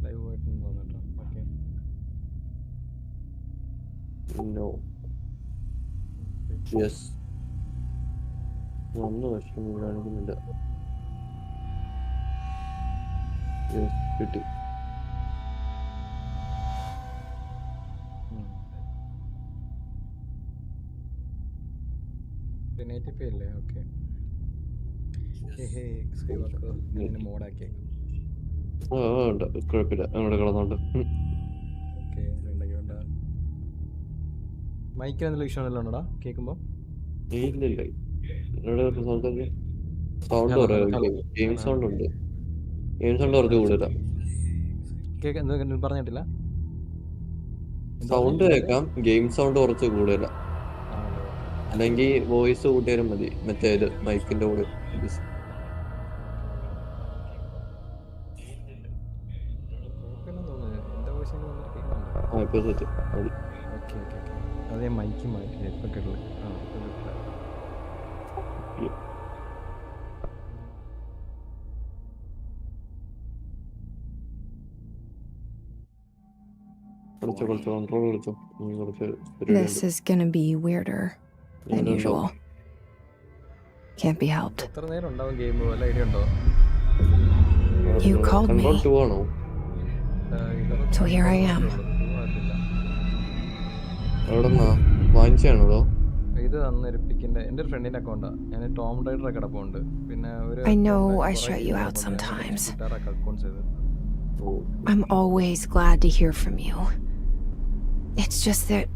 live ആയിട്ടൊന്നും തോന്നട്ടോ. Okay. No. Yes. ഒന്നും വിഷമം കാണിക്കുന്നില്ല. Yes, കിട്ടി. Native അല്ലേ? Okay. സ്കൈവാക്കർ ഇതിനെ മോഡാക്കിയേക്കാം. കുഴപ്പമില്ല, അവിടെ കിടന്നോണ്ട്. ഓക്കെ, വേണ്ട. മൈക്കിന് എന്തെങ്കിലും ഇഷ്യൂ ആണല്ലോ ഉണ്ടോടാ കേൾക്കുമ്പോൾ? ഇല്ലില്ല, സൗണ്ട് പറയാം. ഗെയിം സൗണ്ട് ഉണ്ട്. ഗെയിം സൗണ്ട് കുറച്ച് കൂടുതലാണ്. പറഞ്ഞിട്ടില്ല. സൗണ്ട് കേൾക്കാം, ഗെയിം സൗണ്ട് കുറച്ച് കൂടുതലാണ്. അല്ലെങ്കിൽ വോയിസ് കൂട്ടിയാലും മതി, മറ്റേത് മൈക്കിന്റെ കൂടെ. അതെ, മൈക്ക് മാറ്റി ഇപ്പൊ കേട്ടില്ല. This is gonna be weirder than usual. Can't be helped. You called me, so here I am. ഇത് തന്നിരിപ്പിക്കിന്റെ എൻ്റെ ഒരു ഫ്രണ്ടിന്റെ അക്കൗണ്ടാ. ഞാൻ ടോം റൈഡർ കിടപ്പുണ്ട്. പിന്നെ ഒരു I know I shut you out sometimes. I'm always glad to hear from you. It's just that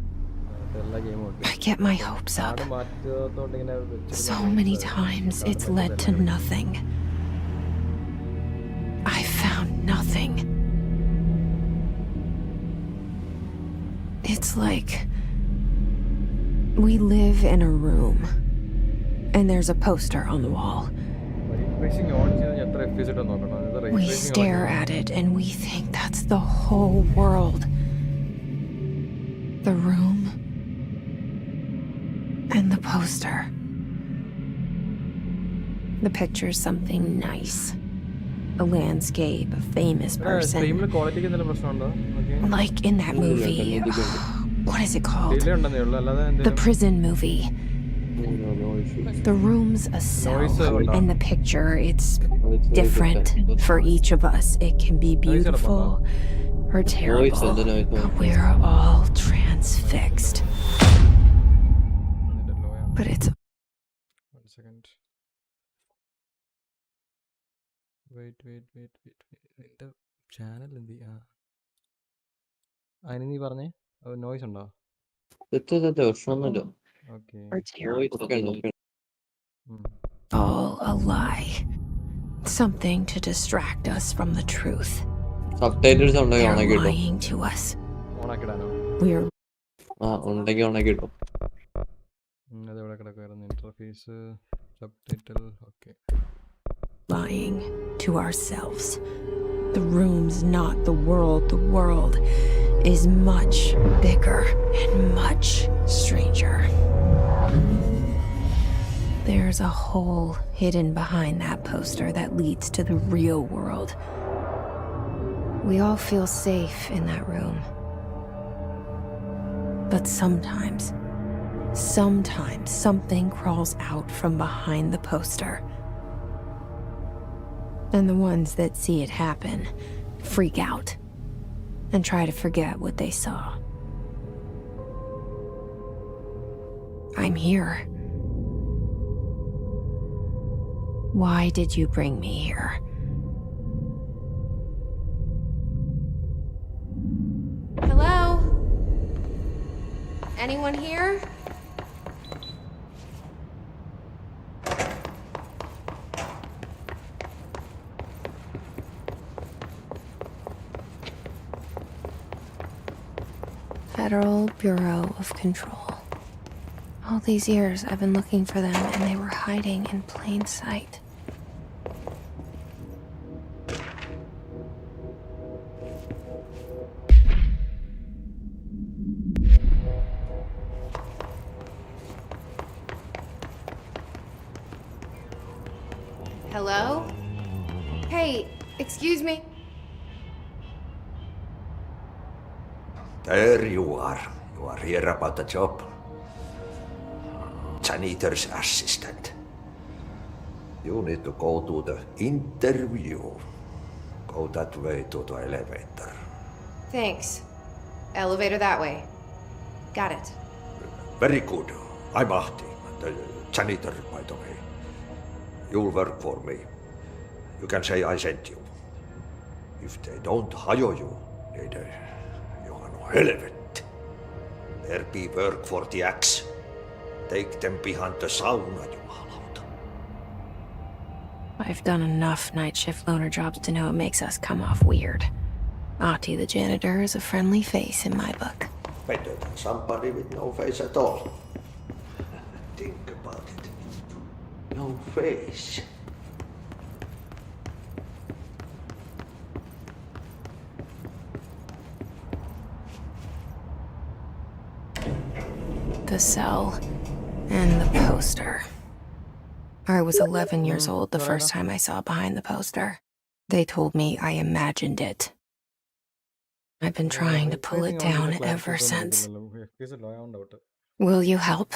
I get my hopes up. So many times it's led to nothing. I found nothing. It's like we live in a room and there's a poster on the wall. We stare at it and we think that's the whole world. The room and the poster. The picture's something nice. A landscape, a famous person. Like in that movie. What is it called? The prison movie. The room's a cell, and the picture, it's different for each of us. It can be beautiful or terrible, but we're all transfixed. But it's... 1 second. Wait. എൻ്റെ channel എന്ത് ചെയ്യാ? അതിന് നീ പറഞ്ഞേ, noise ഉണ്ടോ? all a lie. Something to distract us from the truth. Subtitles They're lying to us. We're interface subtitle. Okay. Lying to ourselves. The room's not the world. The world is much bigger and much stranger. There's a hole hidden behind that poster that leads to the real world. We all feel safe in that room. But sometimes something crawls out from behind the poster. And the ones that see it happen freak out and try to forget what they saw. I'm here. Why did you bring me here? Hello? Anyone here? Federal Bureau of Control. All these years I've been looking for them and they were hiding in plain sight. Hello? Hey, excuse me. There you are. You are here about the job. Janitor's assistant. You need to go to the interview. Go that way to the elevator. Thanks. Elevator that way. Got it. Very good. I'm Ahti, the janitor, by the way. You'll work for me. You can say I sent you. If they don't hire you, then you are no helvet. There be work for the axe. Take them behind the sauna, jumalauta. I've done enough night shift loner jobs to know it makes us come off weird. Ahti the janitor is a friendly face in my book. Better than somebody with no face at all. Think about it. No face. The cell and the poster. I was 11 years old the first time I saw behind the poster. They told me I imagined it. I've been trying to pull it down ever since. Will you help?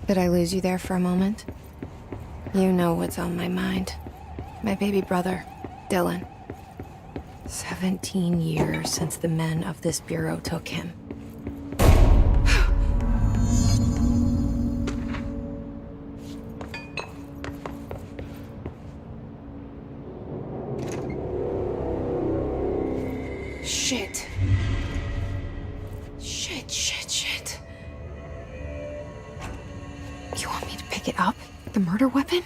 Did I lose you there for a moment? You know what's on my mind. My baby brother, Dylan. 17 years since the men of this bureau took him. Shit. Shit. You want me to pick it up? The murder weapon?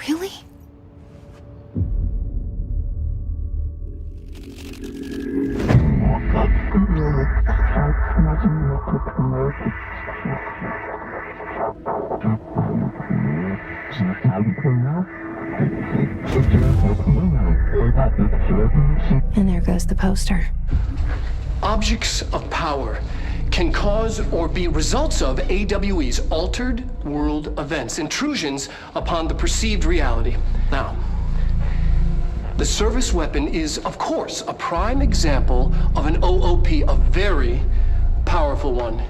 Really? And there goes the poster. Objects of power can cause or be results of AWE's altered world events, intrusions upon the perceived reality. Now, the service weapon is, of course, a prime example of an OOP, a very powerful one.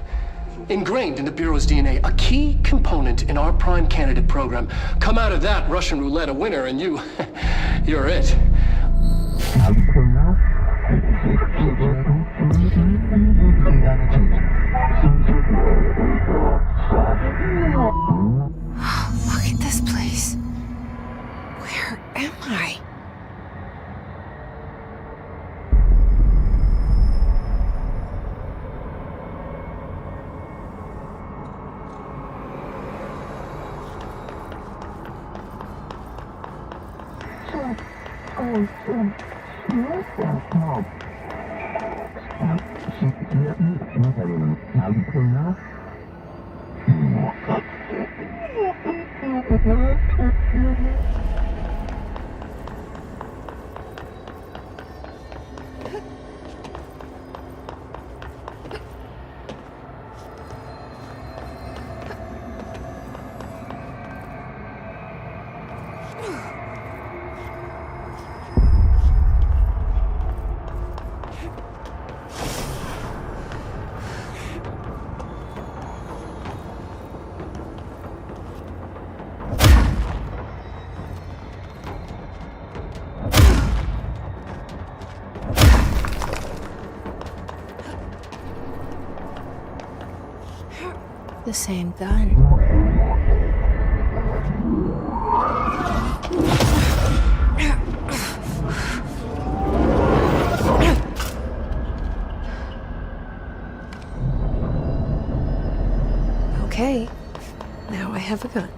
Ingrained in the Bureau's DNA, a key component in our prime candidate program. Come out of that Russian roulette a winner and you're it. Look at this place. Where am I? The same gun. Okay, now I have a gun.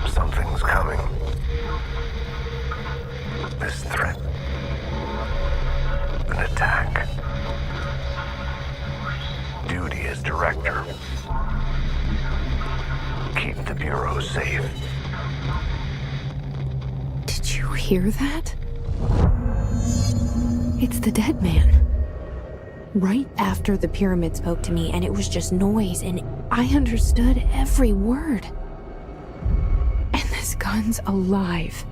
Something's coming. This threat. An attack. Duty as director. Keep the Bureau safe. Did you hear that? It's the dead man. Right after the pyramid spoke to me, and it was just noise, and I understood every word. And this gun's alive.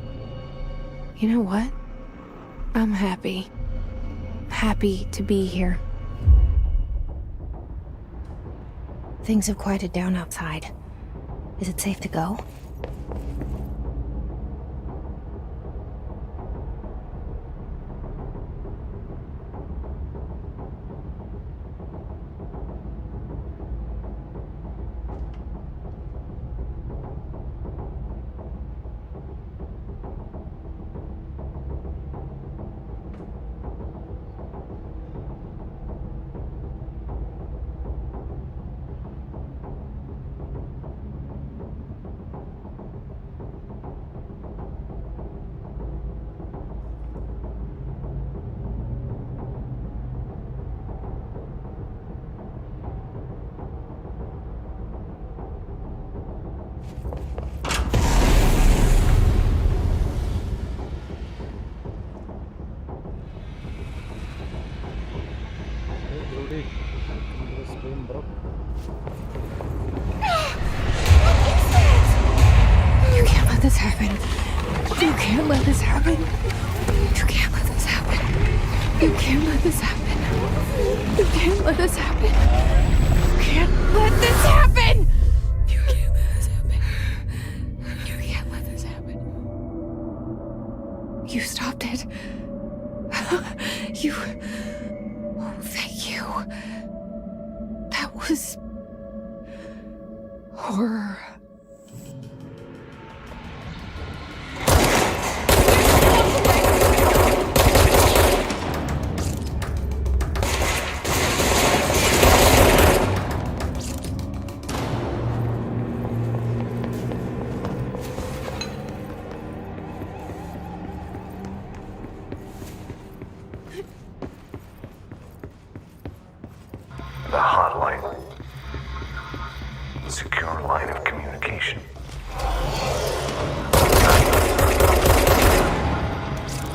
You know what? I'm happy. Happy to be here. Things have quieted down outside. Is it safe to go? You can't let this happen. You can't let this happen. You can't let this happen. You can't let this happen. You can't let this happen. You can't let this happen. You can't let this happen. You can't let this happen. You stopped it. You. Oh, thank you. That was horror. The hotline. Secure line of communication.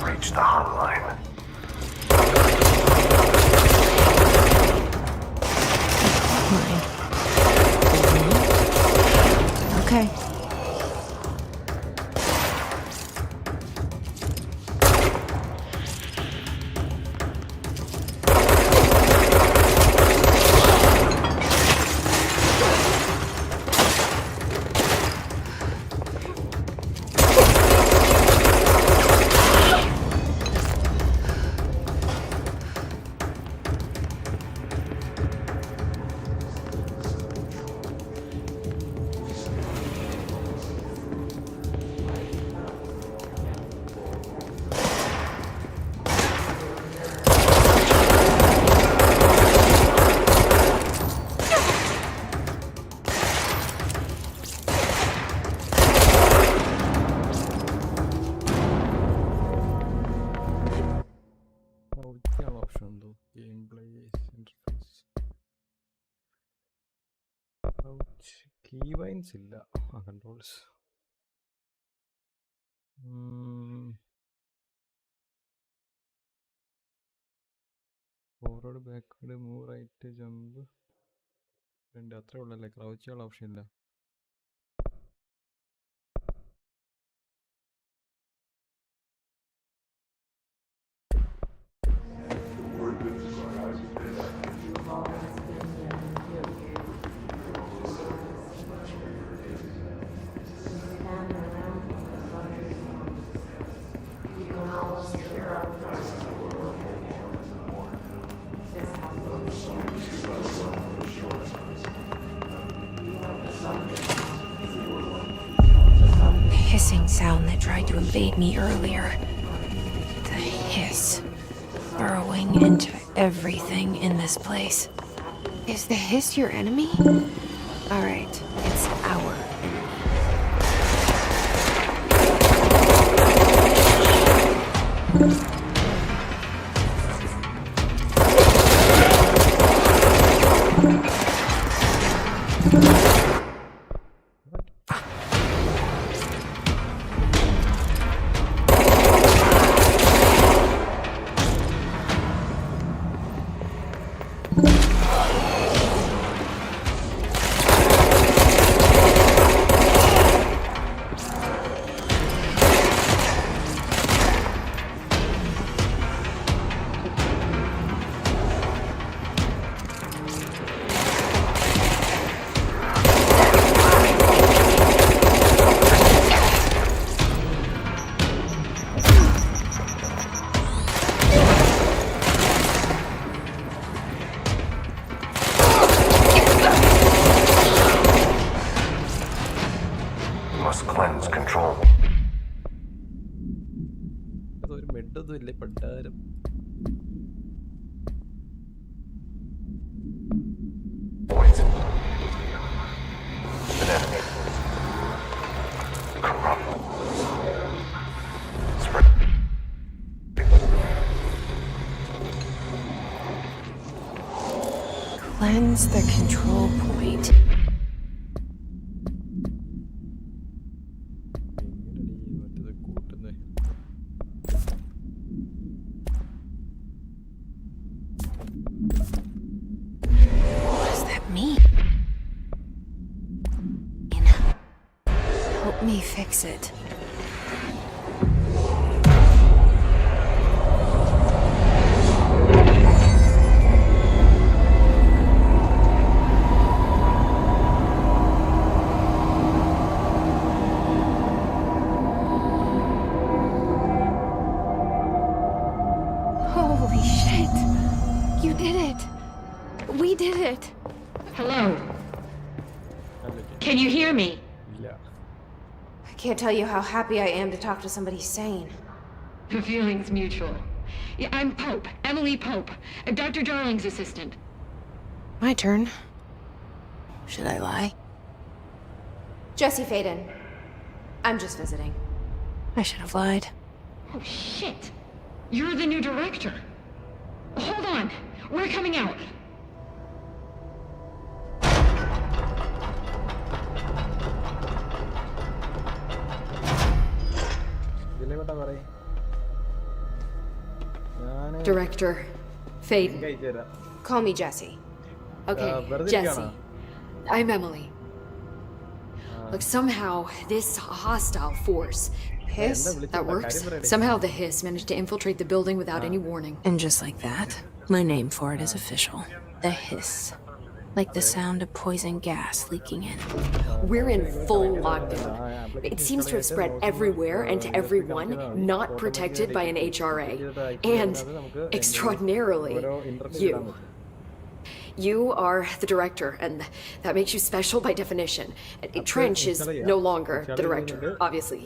Reach the hotline. Okay. ക്രൗച്ചിനുള്ള option ഉണ്ടോ? Game play interface. Crouch keybinds ഇല്ല. Controls. Forward backward move right jump രണ്ട് അത്രേ ഉള്ളല്ലേ. ക്രൗച്ചുള്ള option ഇല്ല. Hissing sound that tried to invade me earlier. The hiss burrowing into everything in this place. Is the hiss your enemy? All right, it's our enemy. Must cleanse control. അതൊരു മെഡൊന്നും ഇല്ലേ പണ്ടാരം. Poison. An enemy. Corrupt. Spread. Cleanse the control point. മറ്റേത് കൂട്ടുന്നേ. What does that mean? Help me fix it. Holy shit! You did it! We did it! Hello. Can you hear me? ഇല്ല. I can't tell you how happy I am to talk to somebody sane. The feeling's mutual. Yeah, I'm Pope, Emily Pope, Dr. Darling's assistant. My turn. Should I lie? Jesse Faden. I'm just visiting. I should have lied. Oh, shit. You're the new director. Hold on. We're coming out. ഇതിലെ വേണ്ട പറയ്. ഞാന് Director Faden. കഴിച്ചു തരാം. Call me Jesse. Okay, വെറുതെ Jesse. ഇരിക്കാണോ? I'm Emily. Look, somehow this hostile force, Hiss? that works. Somehow the hiss managed to infiltrate the building without any warning. And just like that, my name for it is official. The hiss. Like the sound of poison gas leaking in. We're in full lockdown. It seems to have spread everywhere and to everyone not protected by an HRA. And, extraordinarily, you. You are the director, and that makes you special by definition. Trench is no longer the director, obviously.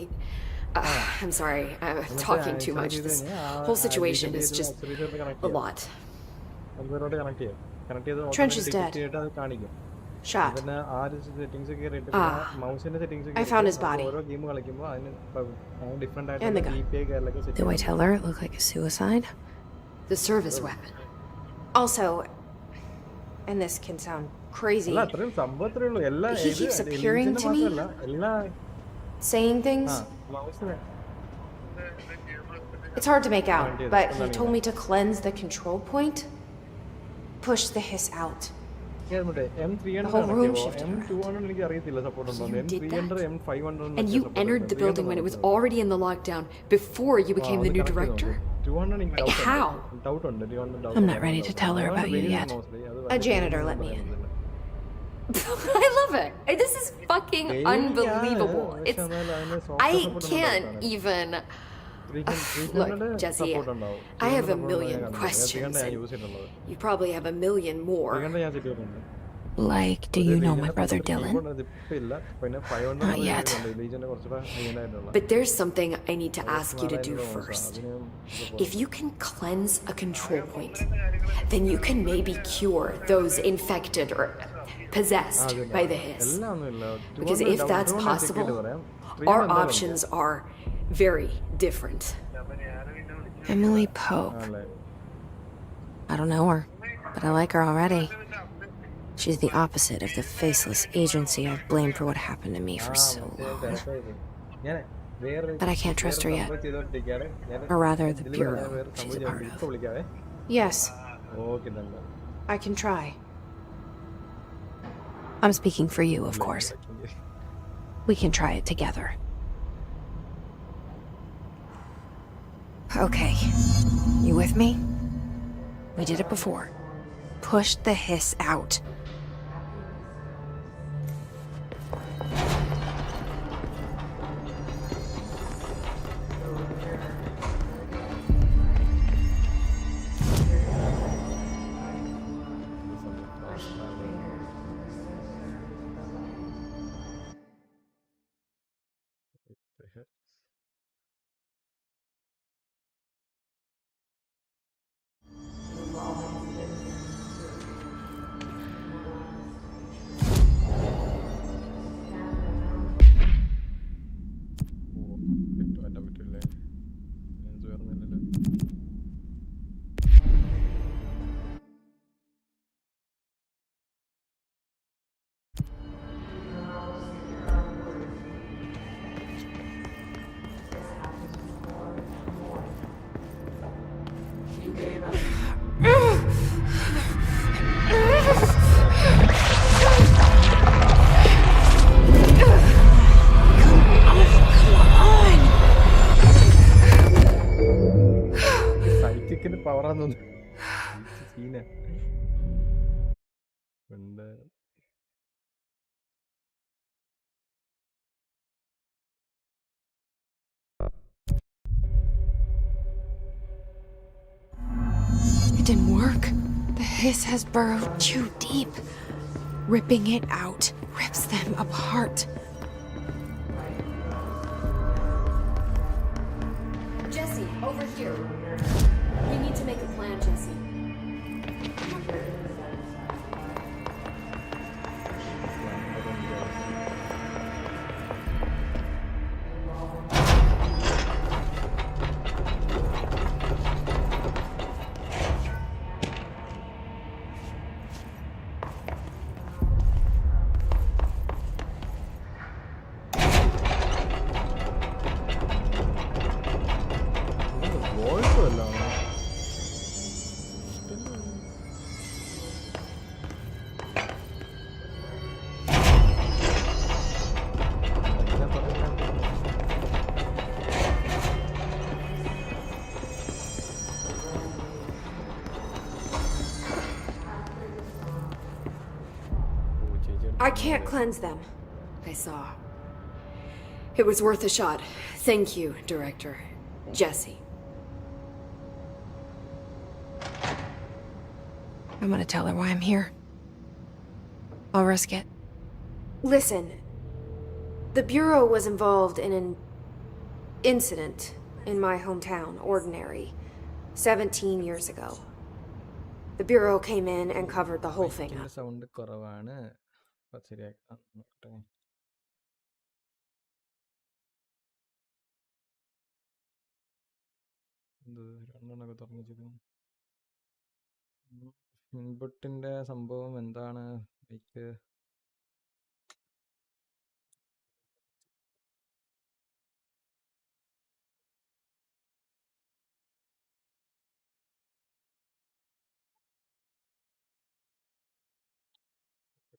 I'm sorry, I'm talking too much. This whole situation is just a lot. Trench is dead. Shot. I found his body. And the gun. Do I tell her it looked like a suicide? the service weapon. Also, and this can sound crazy, he keeps appearing to me, saying things. It's hard to make out, but he told me to cleanse the control point, push the hiss out. The whole room shifted around. You did that? And you entered the building when it was already in the lockdown, before you became the new director? How? I'm not ready to tell her about you yet. A janitor let me in. I love it. This is fucking unbelievable. I can't even... Look, Jesse, I have a million questions, and you probably have a million more. Like, do you know my brother Dylan? Not yet. But there's something I need to ask you to do first. If you can cleanse a control point, then you can maybe cure those infected or possessed by the hiss. Because if that's possible, our options are very different. Emily Pope. I don't know her, but I like her already. She's the opposite of the faceless agency I've blamed for what happened to me for so long. But I can't trust her yet. Or rather, the bureau she's a part of. Yes. I can try. I'm speaking for you, of course. We can try it together. Okay. You with me? We did it before. Push the hiss out. It didn't work. The hiss has burrowed too deep. Ripping it out rips them apart. Jesse, over here. We need to make a plan, Jesse. I can't cleanse them. I saw. It was worth a shot. Thank you, Director. Jesse. I'm gonna tell her why I'm here. I'll risk it. Listen, the Bureau was involved in an incident in my hometown, Ordinary, 17 years ago. The Bureau came in and covered the whole thing up. ഇൻപുട്ടിൻ്റെ സംഭവം എന്താണ്? Like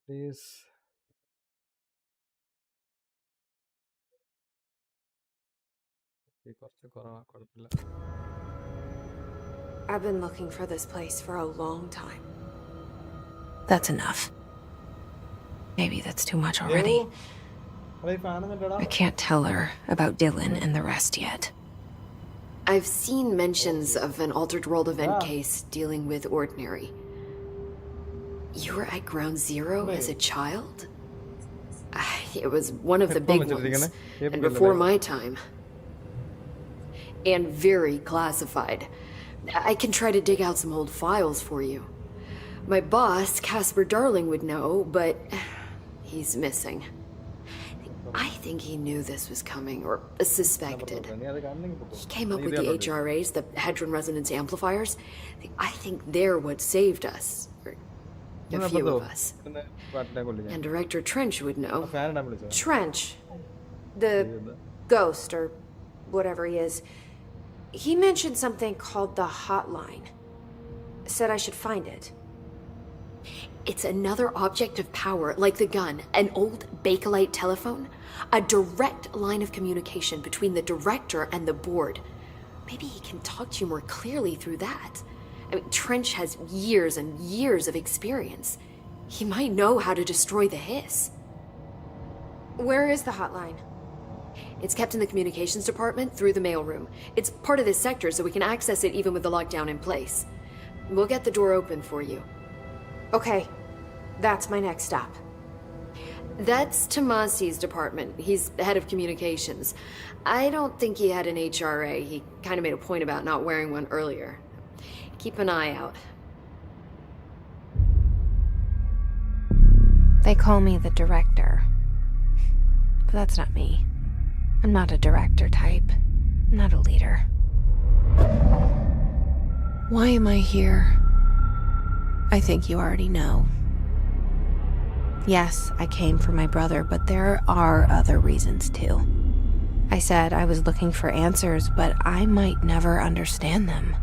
please കുറച്ച് കുറവാണ്, കുഴപ്പമില്ല. I've been looking for this place for a long time. That's enough. Maybe that's too much already. I can't tell her about Dylan and the rest yet. I've seen mentions of an altered world event case dealing with Ordinary. You were at Ground Zero as a child? It was one of the big ones, and before my time. And very classified. I can try to dig out some old files for you. My boss, Casper Darling, would know, but he's missing. I think he knew this was coming, or suspected. He came up with the HRAs, the Hadron Resonance Amplifiers. I think they're what saved us. Or a few of us. And Director Trench would know. Trench, the ghost, or whatever he is, he mentioned something called the hotline. Said I should find it. It's another object of power, like the gun, an old Bakelite telephone, a direct line of communication between the director and the board. Maybe he can talk to you more clearly through that. I mean, Trench has years and years of experience. He might know how to destroy the hiss. Where is the hotline? It's kept in the communications department through the mailroom. It's part of this sector, so we can access it even with the lockdown in place. We'll get the door open for you. Okay, that's my next stop. That's Tomasi's department. He's the head of communications. I don't think he had an HRA. He kind of made a point about not wearing one earlier. Keep an eye out. They call me the director. But that's not me. I'm not a director type. I'm not a leader. Why am I here? I think you already know. Yes, I came for my brother, but there are other reasons too. I said I was looking for answers, but I might never understand them.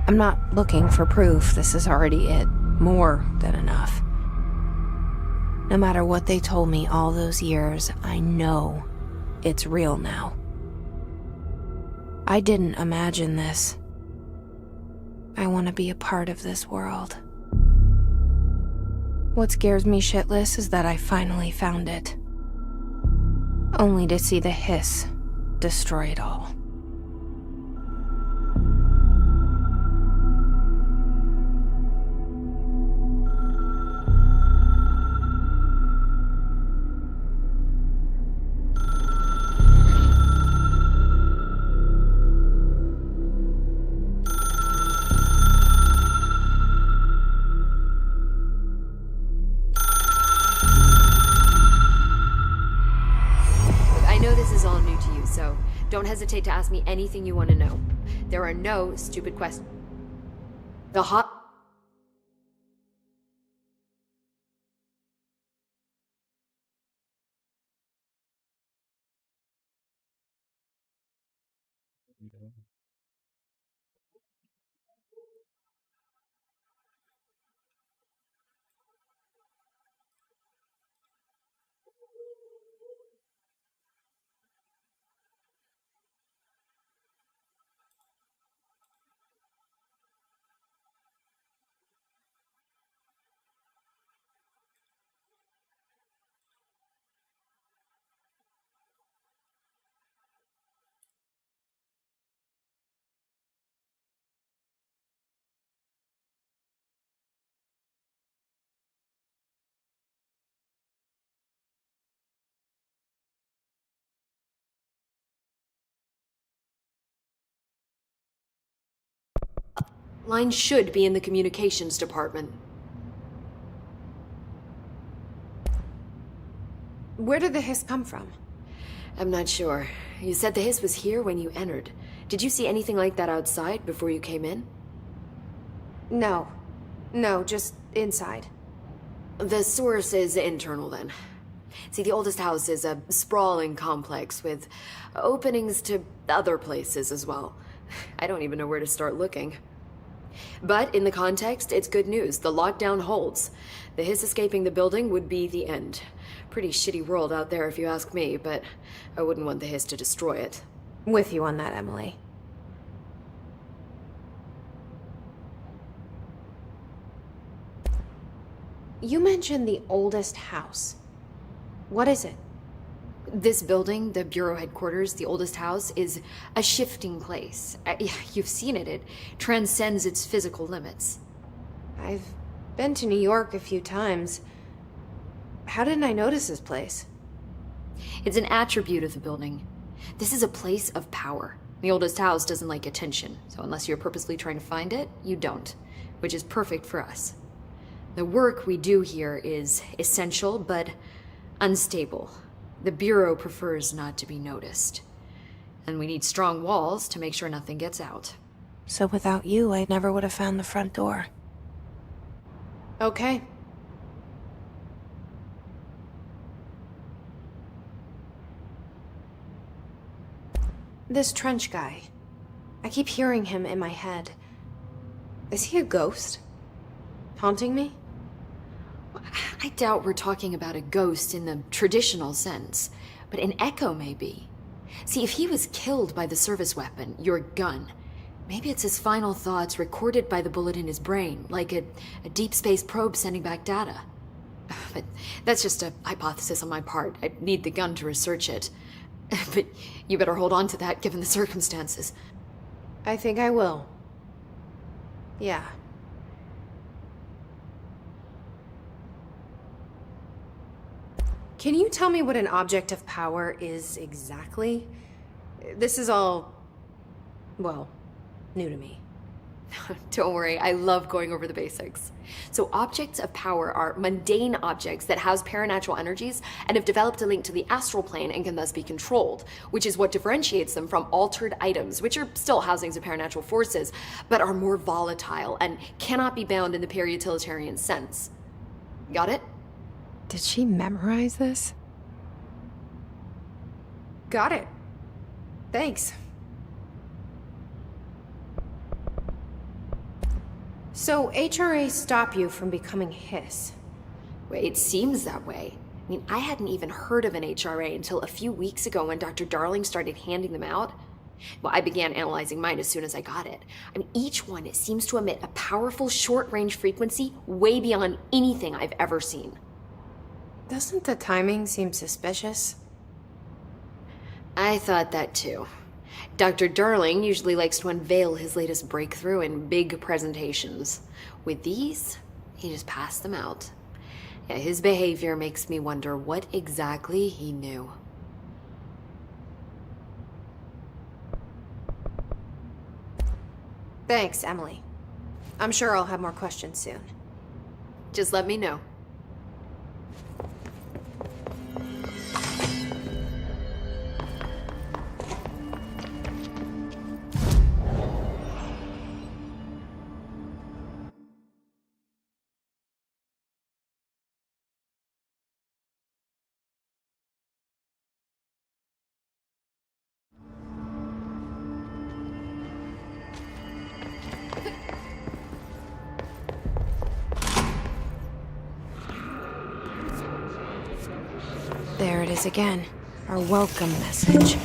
I'm not looking for proof. This is already it. More than enough. No matter what they told me all those years, I know it's real now. I didn't imagine this. I want to be a part of this world. What scares me shitless is that I finally found it. Only to see the hiss destroy it all. Don't hesitate to ask me anything you want to know. There are no stupid questions. The hot... line should be in the communications department. Where did the hiss come from? I'm not sure. You said the hiss was here when you entered. Did you see anything like that outside before you came in? No. No, just inside. The source is internal, then. See, the oldest house is a sprawling complex with openings to other places as well. I don't even know where to start looking. But in the context, it's good news. The lockdown holds. The hiss escaping the building would be the end. Pretty shitty world out there if you ask me, but I wouldn't want the hiss to destroy it. With you on that, Emily. You mentioned the oldest house. What is it? This building, the Bureau headquarters, the oldest house, is a shifting place. You've seen it. It transcends its physical limits. I've been to New York a few times. How didn't I notice this place? It's an attribute of the building. This is a place of power. The oldest house doesn't like attention, so unless you're purposely trying to find it, you don't, which is perfect for us. The work we do here is essential, but unstable. The Bureau prefers not to be noticed. And we need strong walls to make sure nothing gets out. So without you, I never would have found the front door. Okay. This Trench guy. I keep hearing him in my head. Is he a ghost? Haunting me? I doubt we're talking about a ghost in the traditional sense, but an echo maybe. See, if he was killed by the service weapon, your gun, maybe it's his final thoughts recorded by the bullet in his brain, like a deep space probe sending back data. But that's just a hypothesis on my part. I'd need the gun to research it. But you better hold on to that given the circumstances. I think I will. Yeah. Can you tell me what an object of power is exactly? This is all, well, new to me. Don't worry, I love going over the basics. So objects of power are mundane objects that house paranatural energies and have developed a link to the astral plane and can thus be controlled, which is what differentiates them from altered items, which are still housings of paranatural forces, but are more volatile and cannot be bound in the peri-utilitarian sense. Got it? Did she memorize this? Got it. Thanks. So HRA stop you from becoming Hiss? Well, it seems that way. I mean, I hadn't even heard of an HRA until a few weeks ago when Dr. Darling started handing them out. Well, I began analyzing mine as soon as I got it. I mean, each one seems to emit a powerful short-range frequency way beyond anything I've ever seen. Doesn't the timing seem suspicious? I thought that too. Dr. Darling usually likes to unveil his latest breakthrough in big presentations. With these, he just passed them out. Yeah, his behavior makes me wonder what exactly he knew. Thanks, Emily. I'm sure I'll have more questions soon. Just let me know. There it is again. Our welcome message.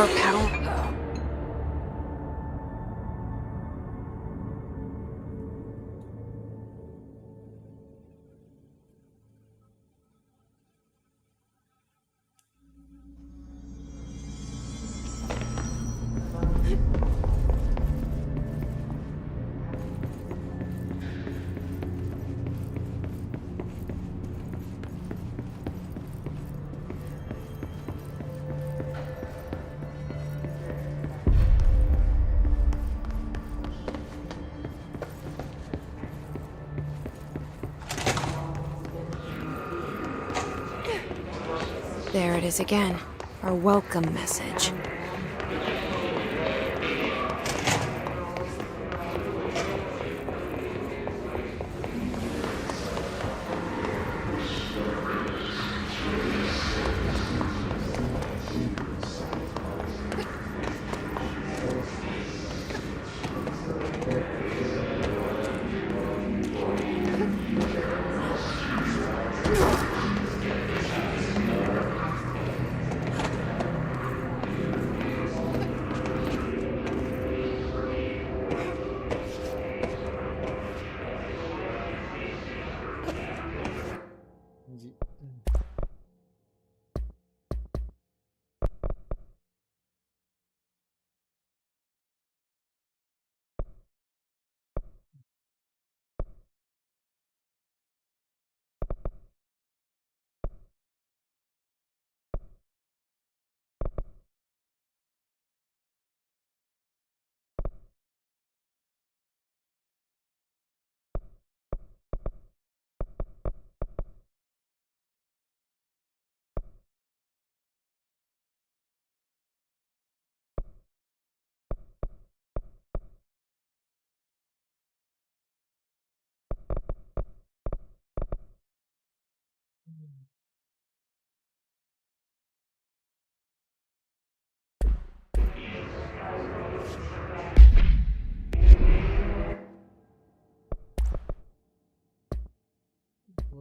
Overpower. There it is again. Our welcome message.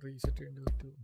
Reset ചെയ്യേണ്ടി പറ്റുമോ?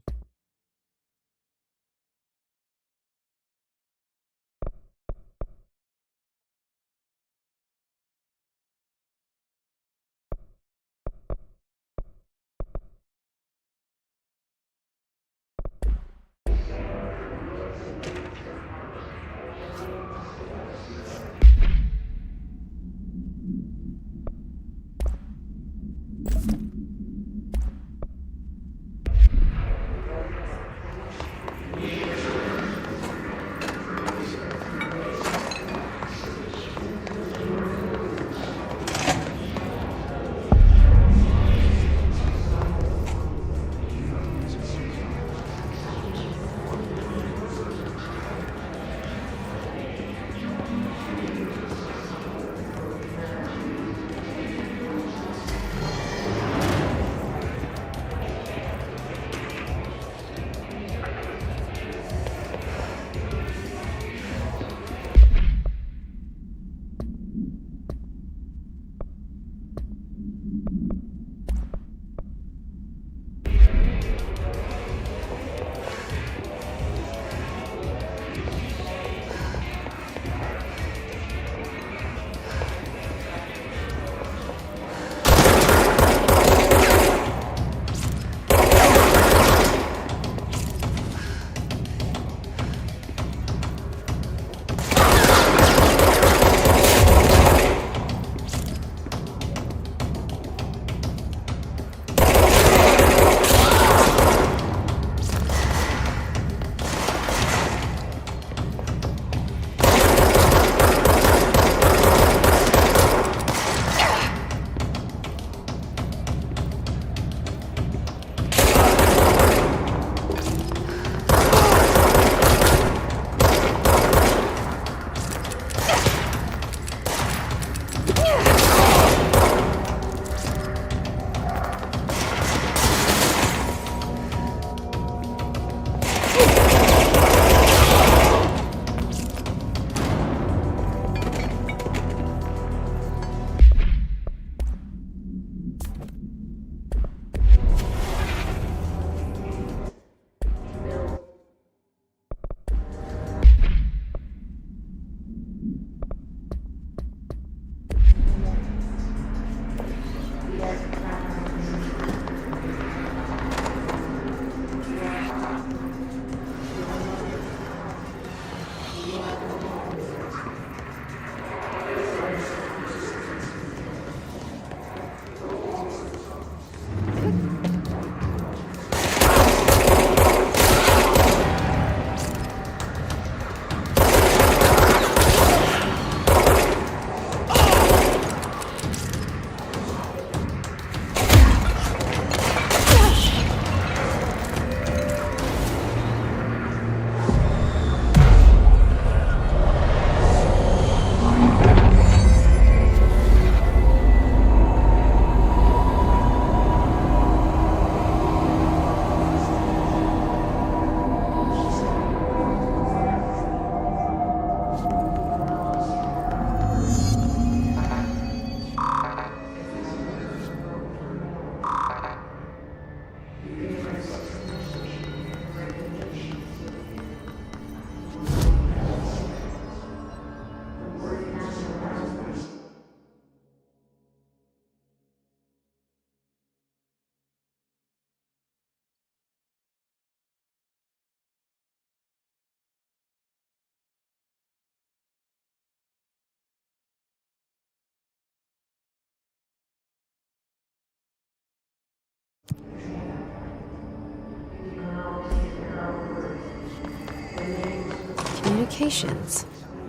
communications.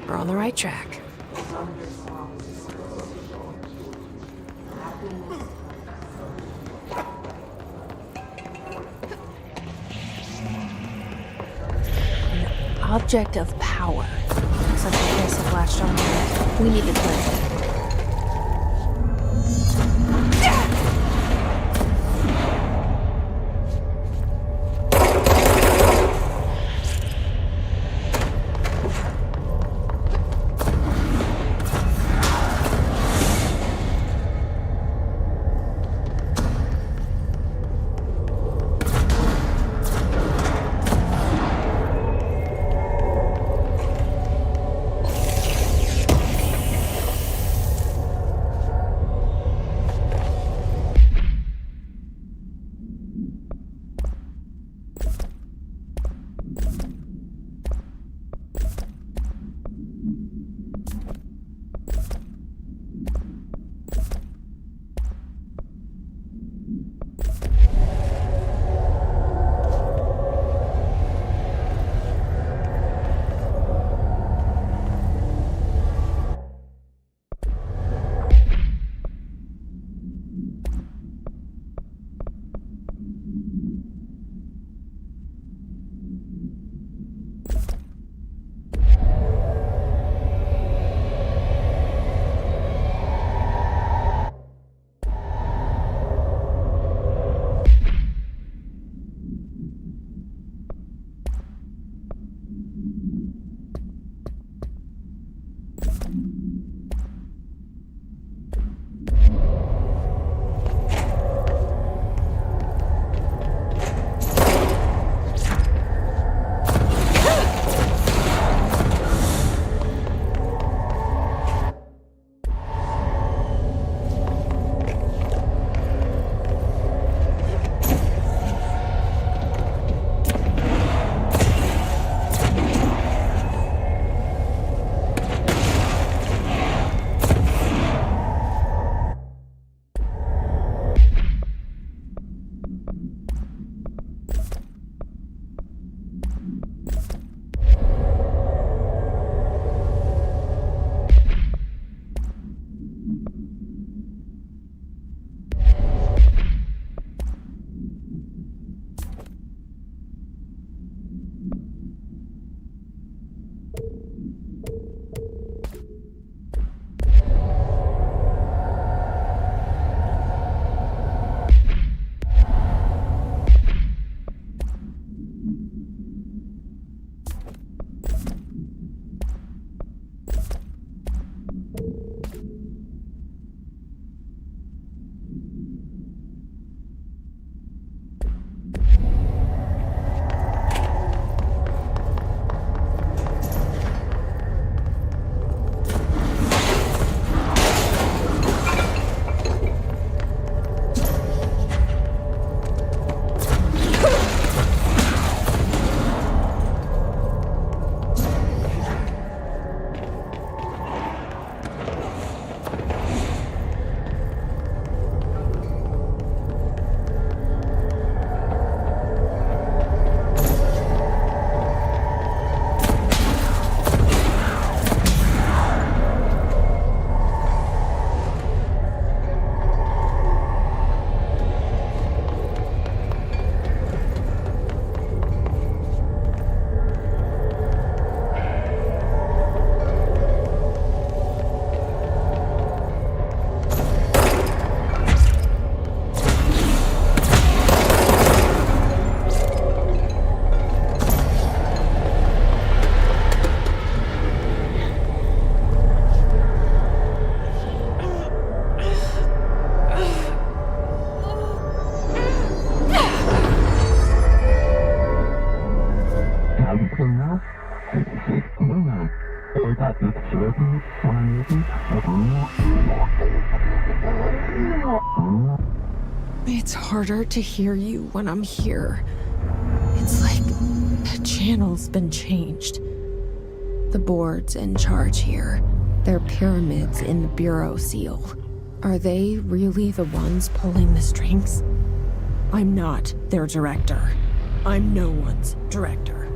We're on the right track. Object of power. Looks like the place have latched on to it. We need to cleanse it. It's harder to hear you when I'm here. It's like the channel's been changed. The board's in charge here. They're pyramids in the Bureau seal. Are they really the ones pulling the strings? I'm not their director. I'm no one's director.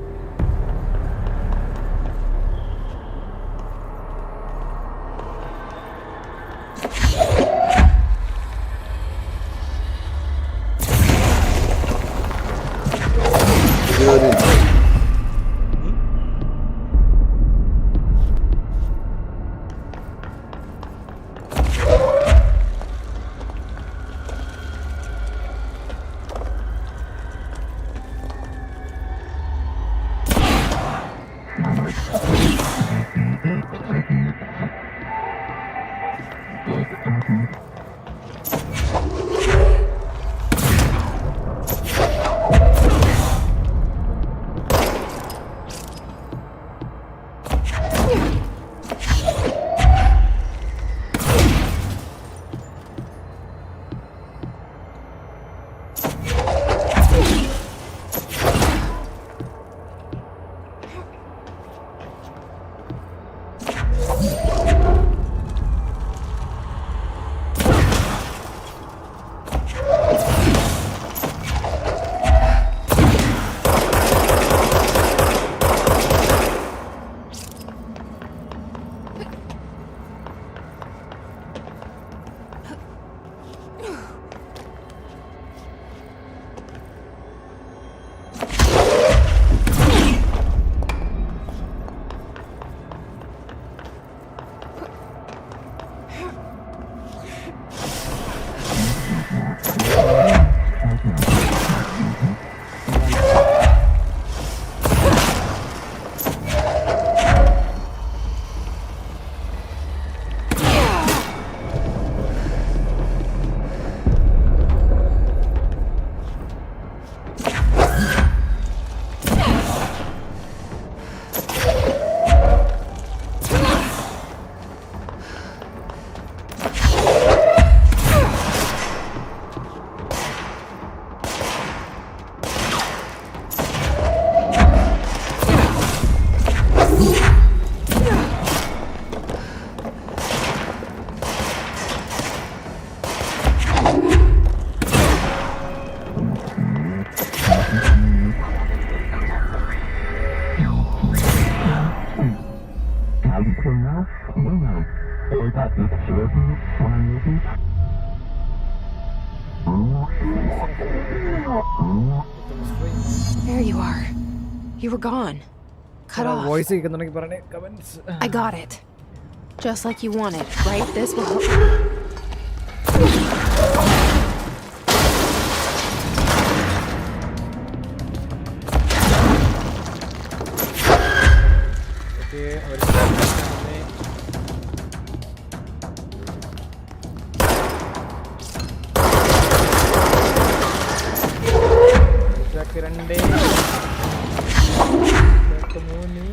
There you are. You were gone. Cut off. Voice കേൾക്കുന്നുണ്ടെങ്കിൽ പറയണേ comments. I got it. Just like you wanted, right? This will help. Okay രണ്ടേ മൂന്ന്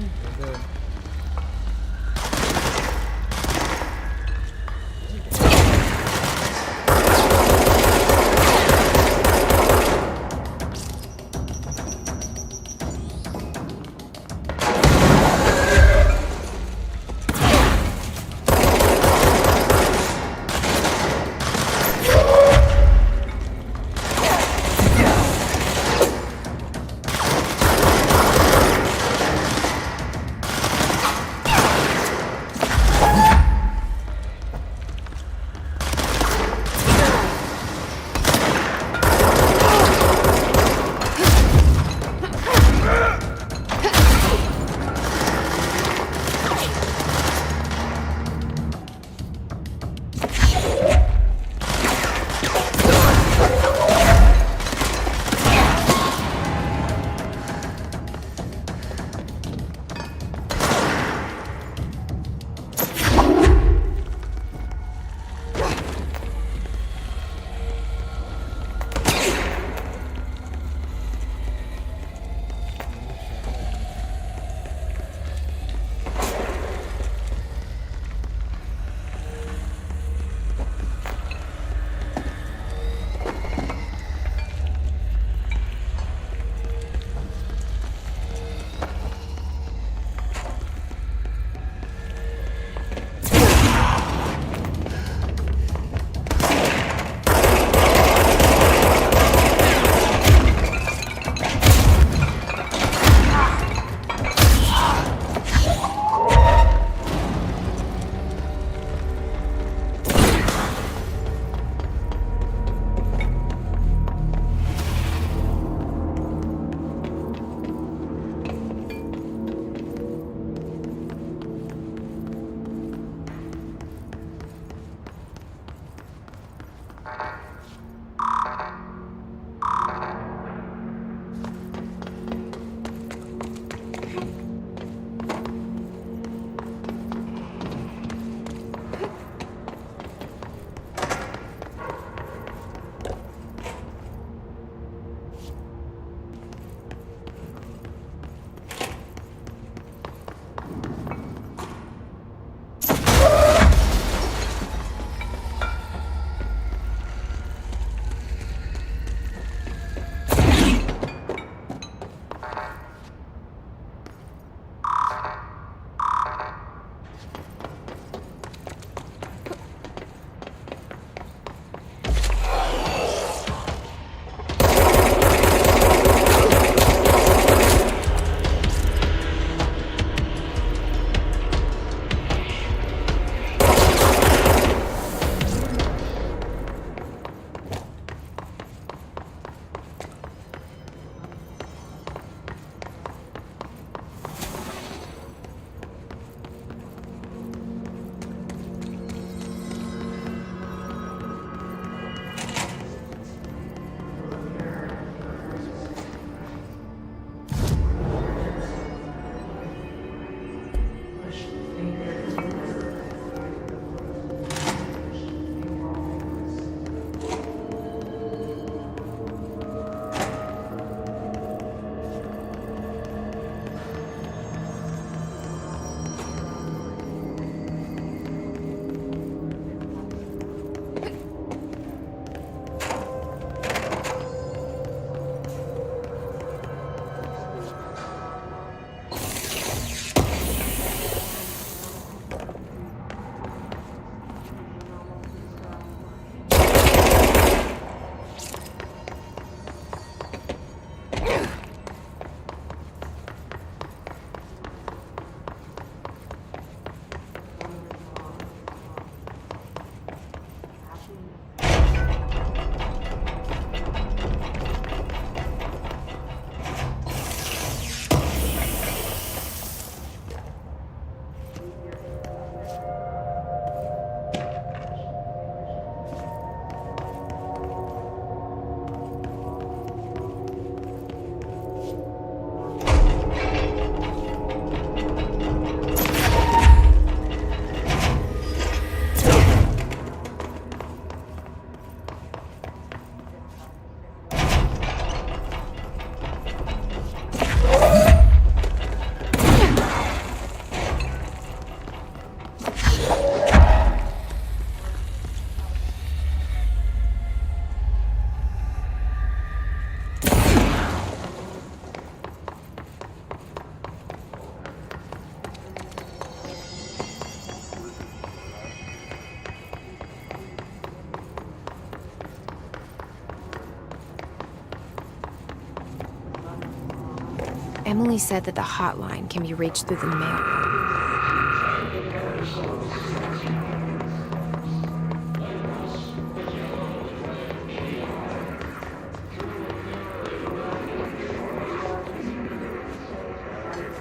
Emily said that the hotline can be reached through the mail.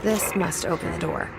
This must open the door.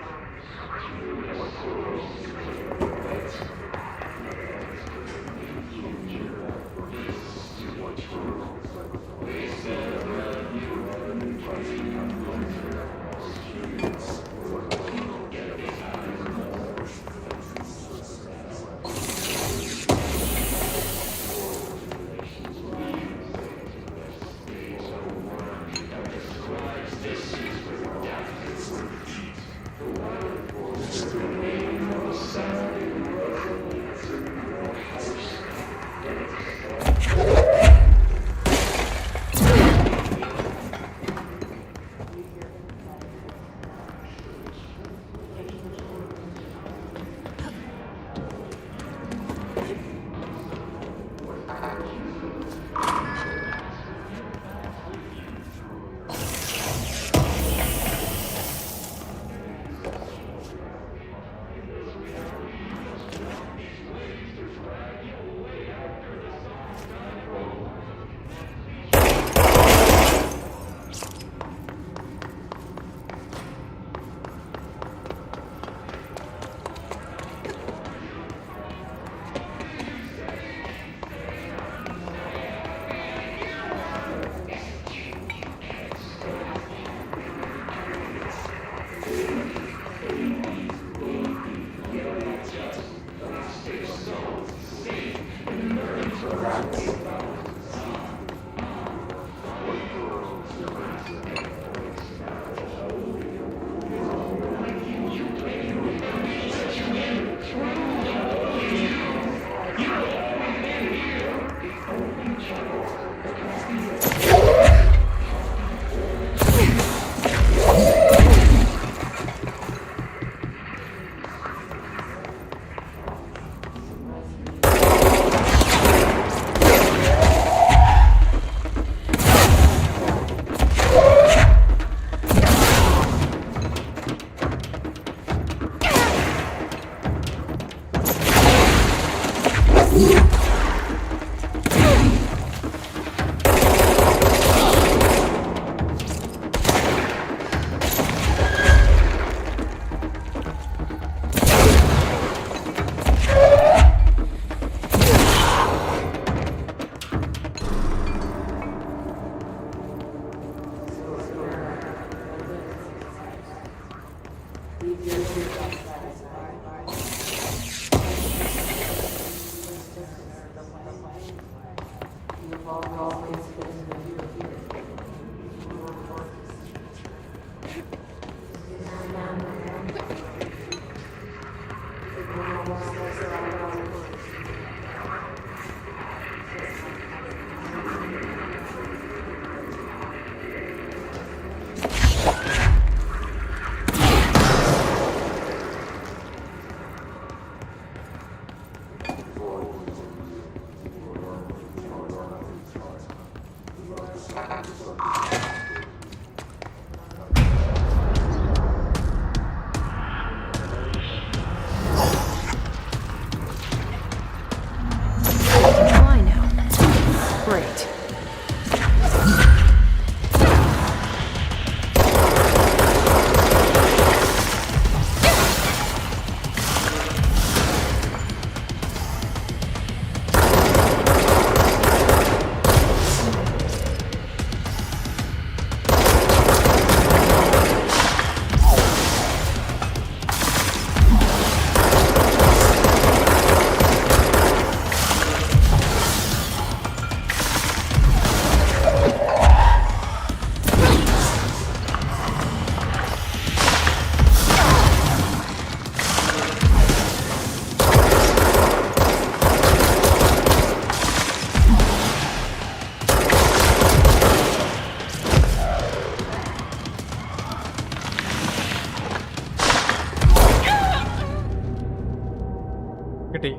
കിട്ടി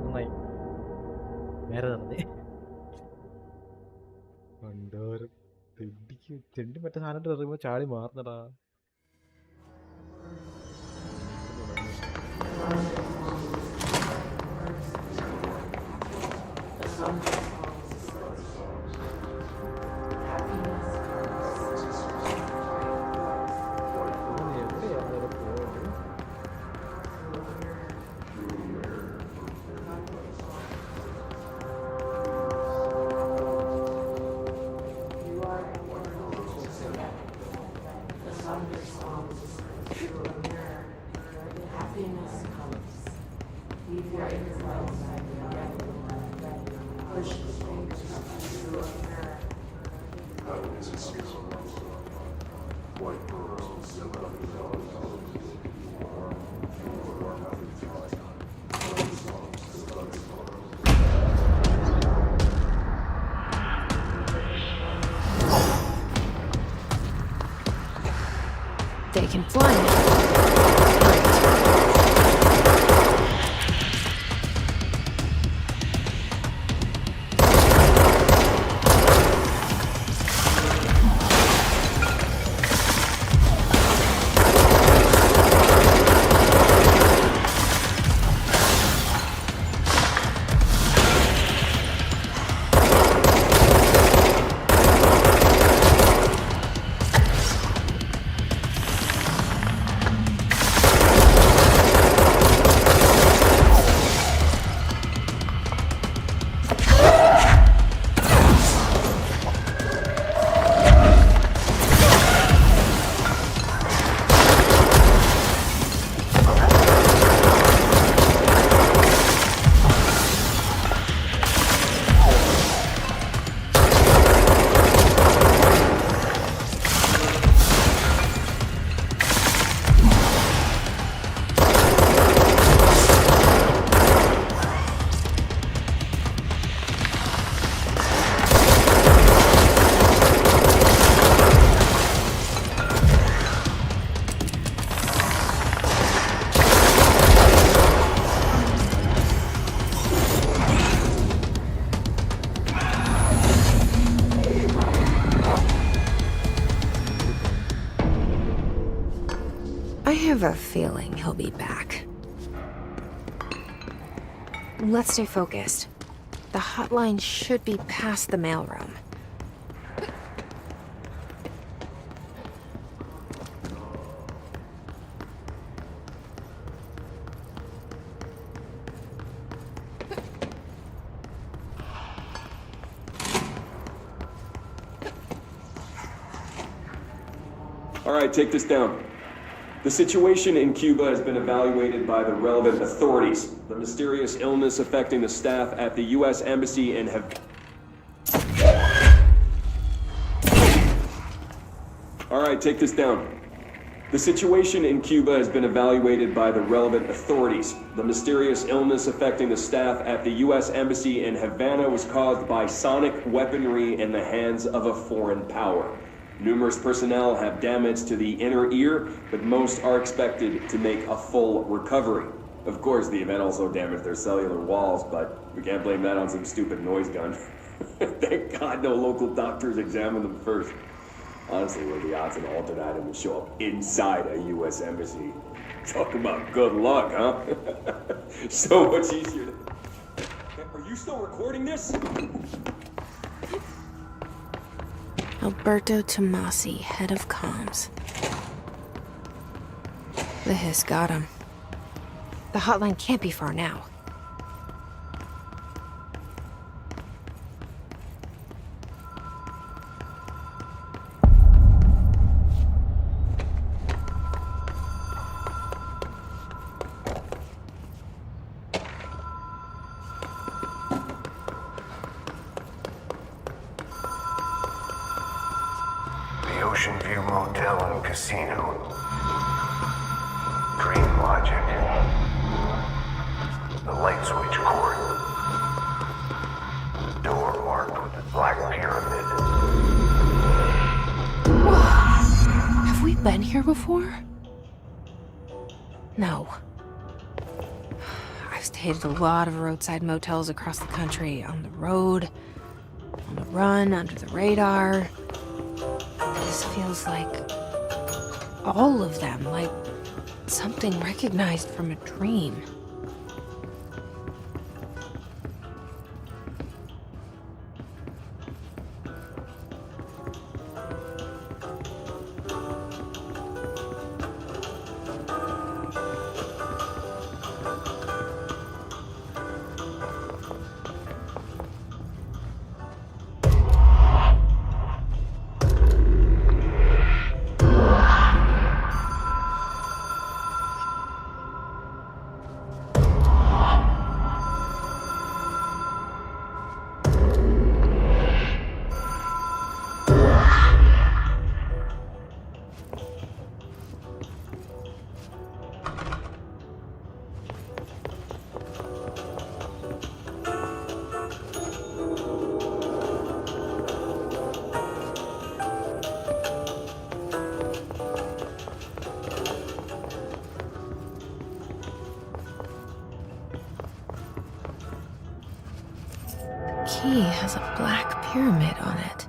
നന്നായി നേരെ നടന്നേ കണ്ടോര തെണ്ടി ചെണ്ടി മറ്റേ സാധനം എറിയുമ്പോ ചാടി മാറുന്നടാ. They can fly now. I have a feeling he'll be back. Let's stay focused. The hotline should be past the mailroom. All right, take this down. The situation in Cuba has been evaluated by the relevant authorities. The mysterious illness affecting the staff at the U.S. Embassy in All right, take this down. The situation in Cuba has been evaluated by the relevant authorities. The mysterious illness affecting the staff at the U.S. Embassy in Havana was caused by sonic weaponry in the hands of a foreign power. Numerous personnel have damage to the inner ear, but most are expected to make a full recovery. Of course, the event also damaged their cellular walls, but we can't blame that on some stupid noise gun. Thank God no local doctors examined them first. Honestly, what are the odds an alternate item would show up inside a U.S. embassy? Talk about good luck, huh? So much easier to... Are you still recording this? Alberto Tomasi, head of comms. The hiss got him. The hotline can't be far now. Ocean View Motel and Casino. Dream Logic. The light switch cord. Door marked with the Black Pyramid. Have we been here before? No. I've stayed at a lot of roadside motels across the country, on the road, on the run, under the radar. This feels like all of them, like something recognized from a dream. Key has a black pyramid on it.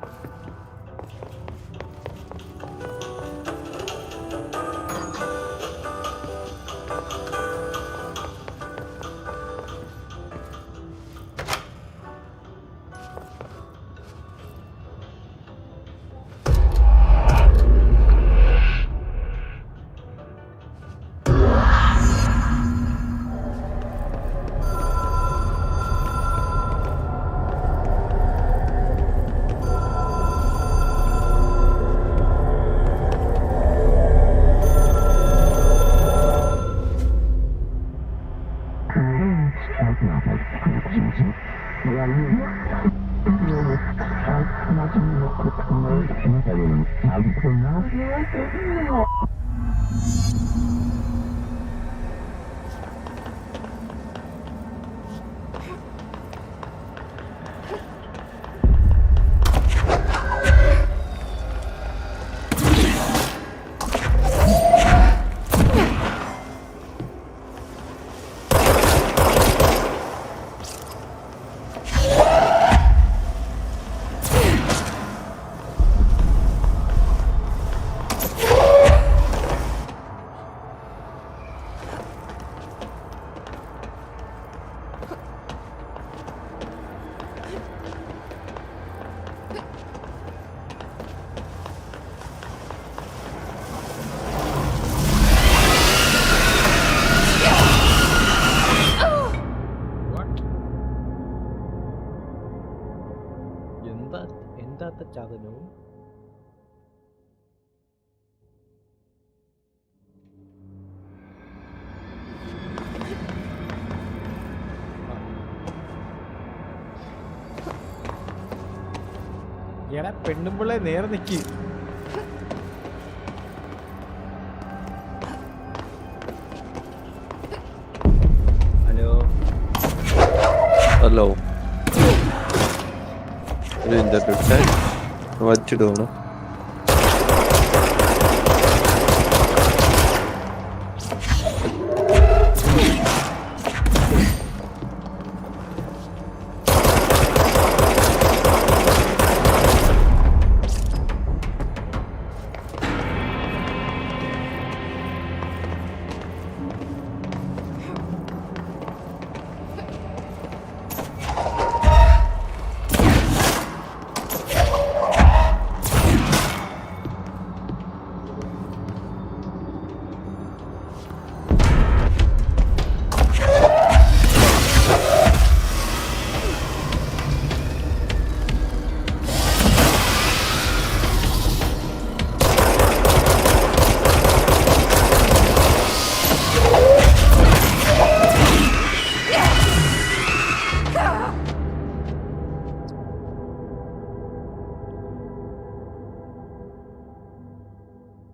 ചതനവും എടാ പെണ്ണുമ്പിള്ളെ നേരെ നിക്ക്. Hello hello ഇതിന്റെ വച്ചിടണം.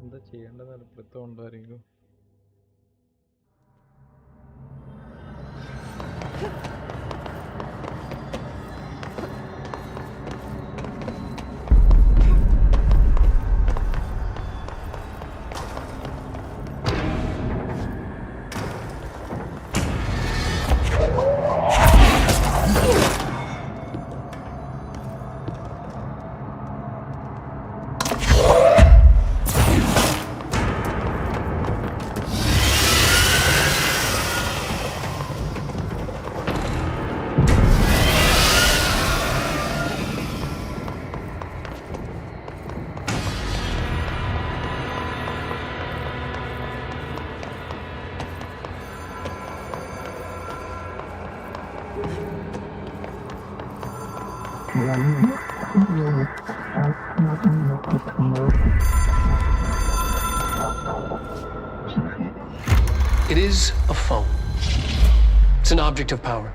എന്താ ചെയ്യേണ്ടത്? പിടുത്തമുണ്ടോ ആരെങ്കിലും? It is a phone. It's an object of power.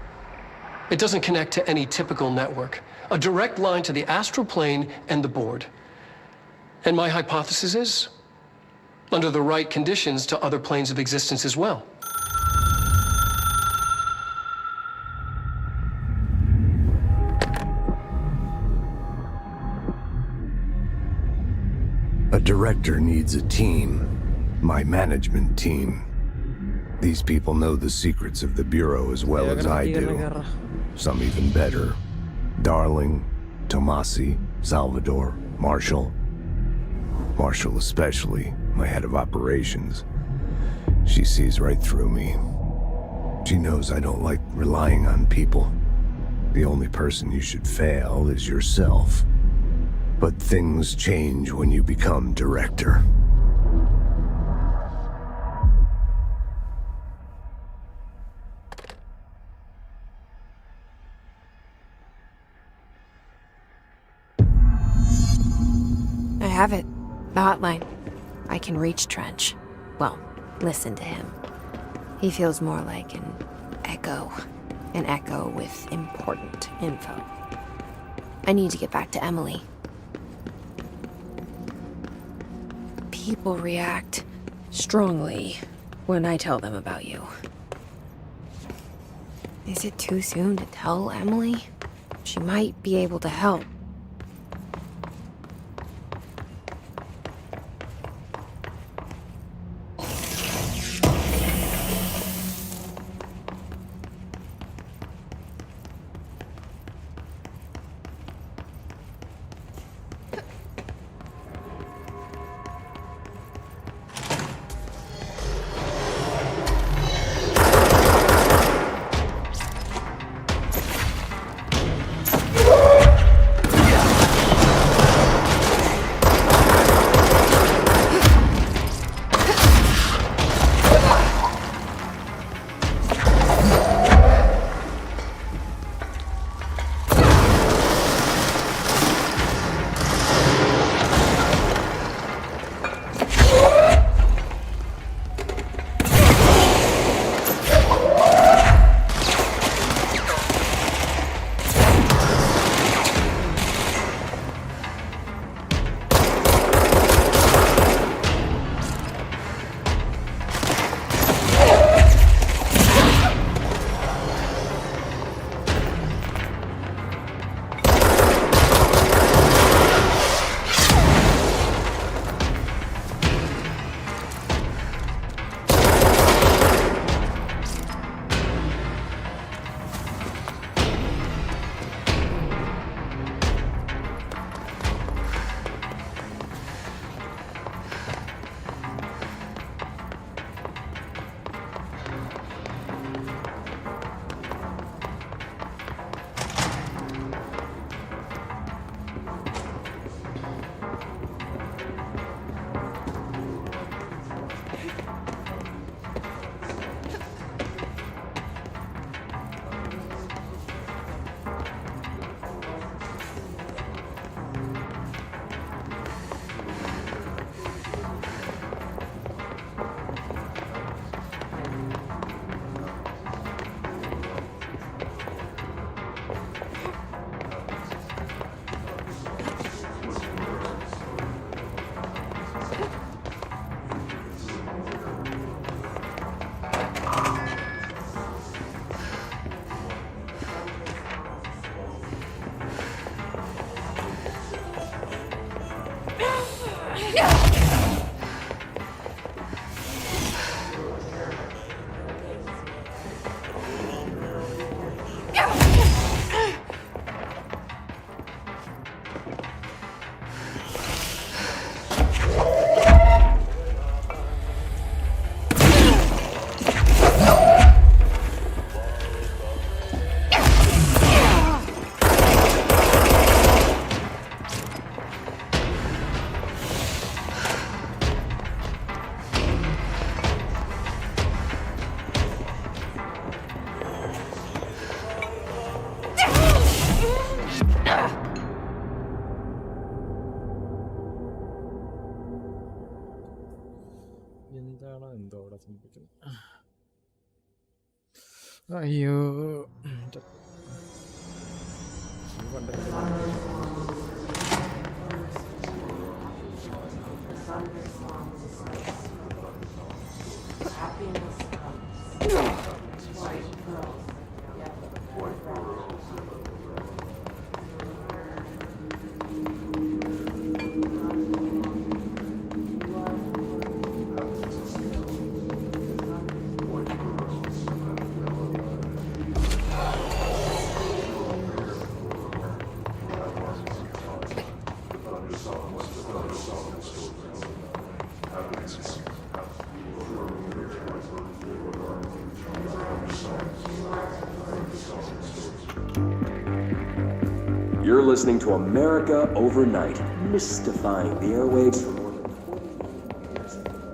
It doesn't connect to any typical network. A direct line to the astral plane and the board. And my hypothesis is, under the right conditions, to other planes of existence as well. A director needs a team. My management team. These people know the secrets of the Bureau as well as I do. Some even better. Darling, Tomasi, Salvador, Marshall. Marshall especially, my head of operations. She sees right through me. She knows I don't like relying on people. The only person you should fail is yourself. But things change when you become director. I have it. The hotline. I can reach Trench. Well, listen to him. He feels more like an echo. An echo with important info. I need to get back to Emily. People react strongly when I tell them about you. Is it too soon to tell Emily? She might be able to help. അയ്യോ You're listening to America Overnight, mystifying the airwaves for more than 20 years.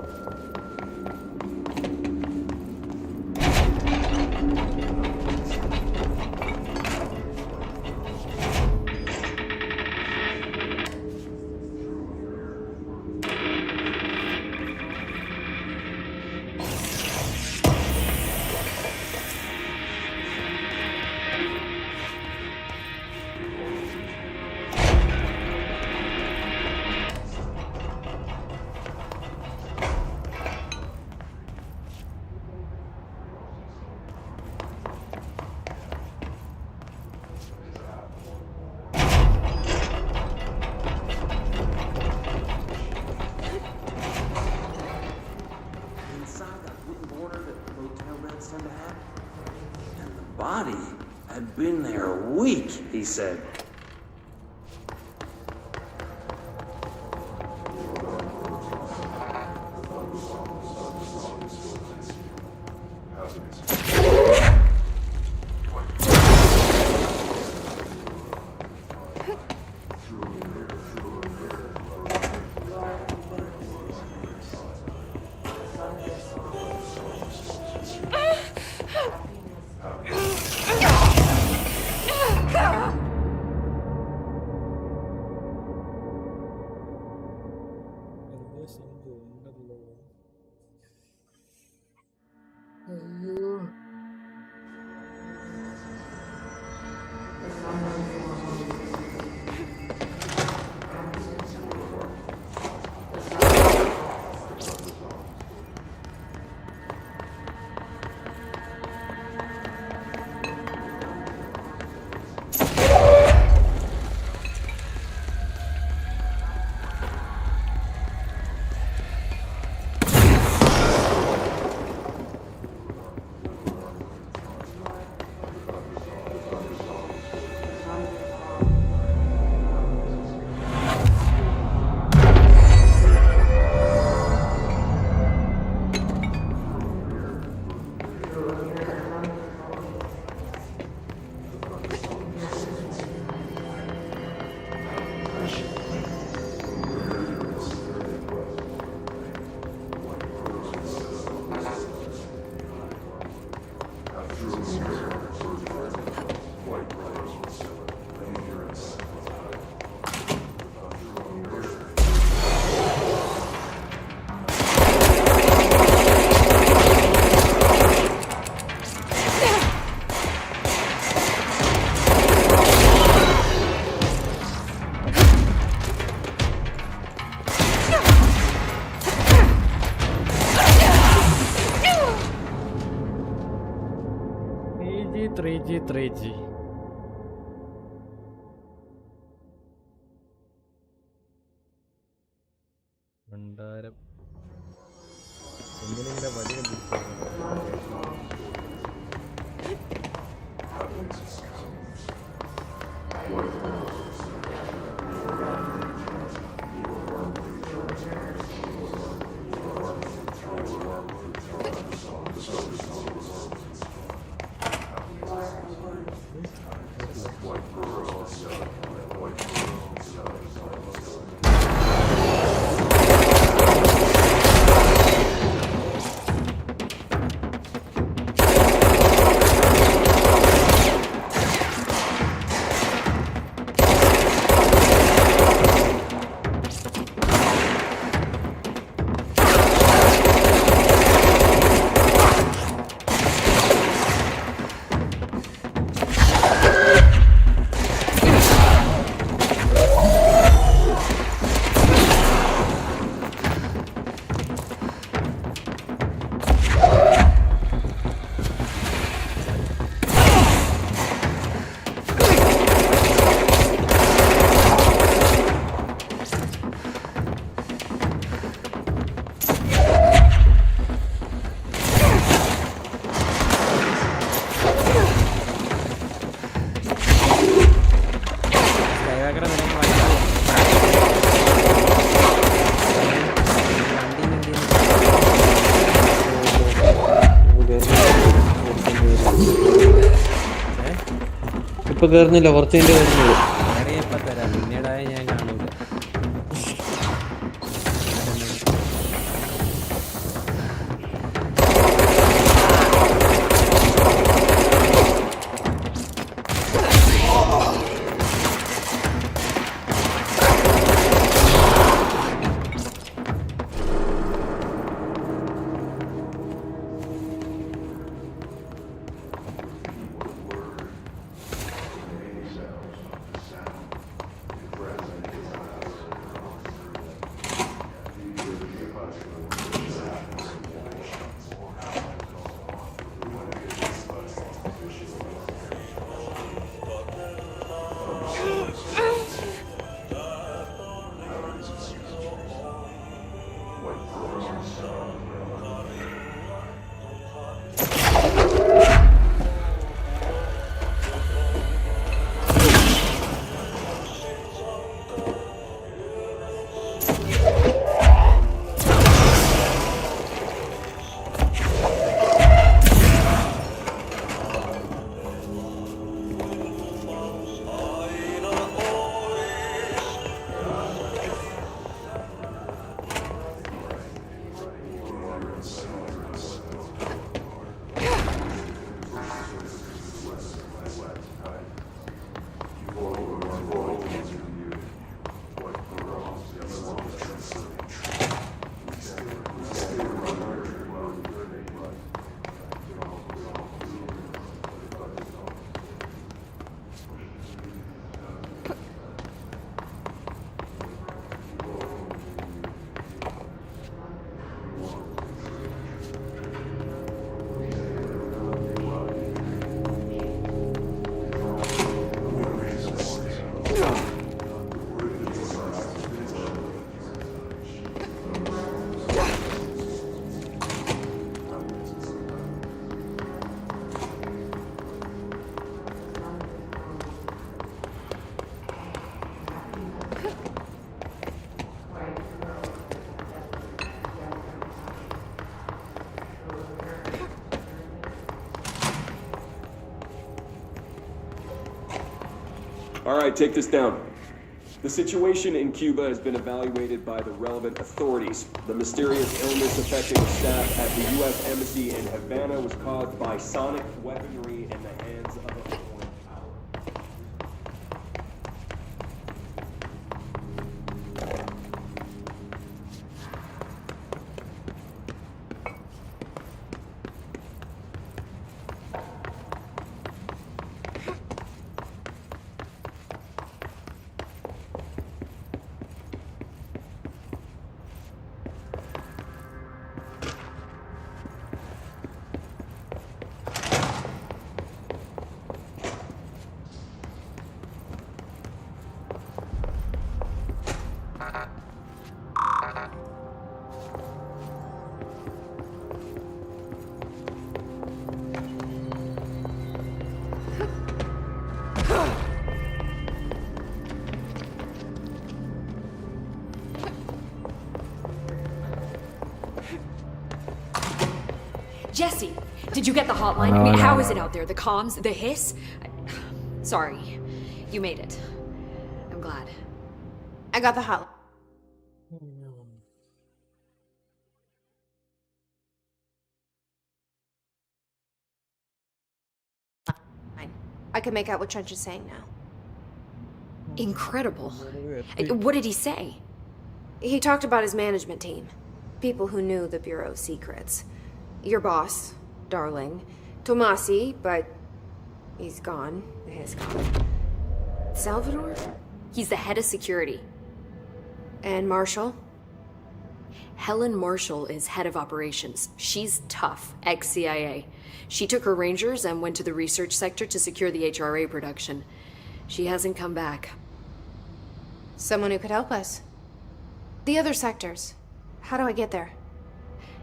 Body had been there a week, he said. G. ഭണ്ഡാരം ഇങ്ങനെ വലിയ കയറുന്നില്ല, കുറച്ച് കഴിഞ്ഞ് കയറുന്നുള്ളൂ. All right, take this down. The situation in Cuba has been evaluated by the relevant authorities. The mysterious illness affecting the staff at the U.S. Embassy in Havana was caused by sonic weaponry in the hands of a foreign power. Jesse, did you get the hotline? I mean, how is it out there? The comms? The hiss? Sorry. You made it. I'm glad. I got the hotline. I can make out what Trench is saying now. Incredible. What did he say? He talked about his management team. People who knew the Bureau's secrets. Your boss, Darling. Tomasi, but he's gone. He's gone. Salvador? He's the head of security. And Marshall? Helen Marshall is head of operations. She's tough, ex-CIA. She took her Rangers and went to the research sector to secure the HRA production. She hasn't come back. Someone who could help us. The other sectors. How do I get there?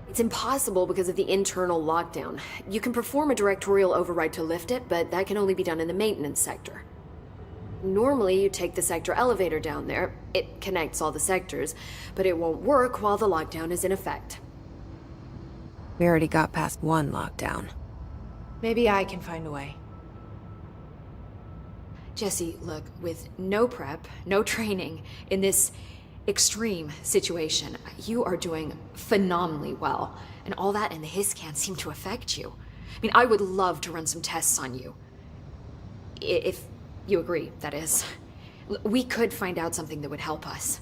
It's impossible because of the internal lockdown. You can perform a directorial override to lift it, but that can only be done in the maintenance sector. Normally, you take the sector elevator down there. It connects all the sectors, but it won't work while the lockdown is in effect. We already got past one lockdown. Maybe I can find a way. Jesse, look, with no prep, no training, in this extreme situation, you are doing phenomenally well. And all that and the hiss can't seem to affect you. I mean, I would love to run some tests on you. If you agree, that is. We could find out something that would help us.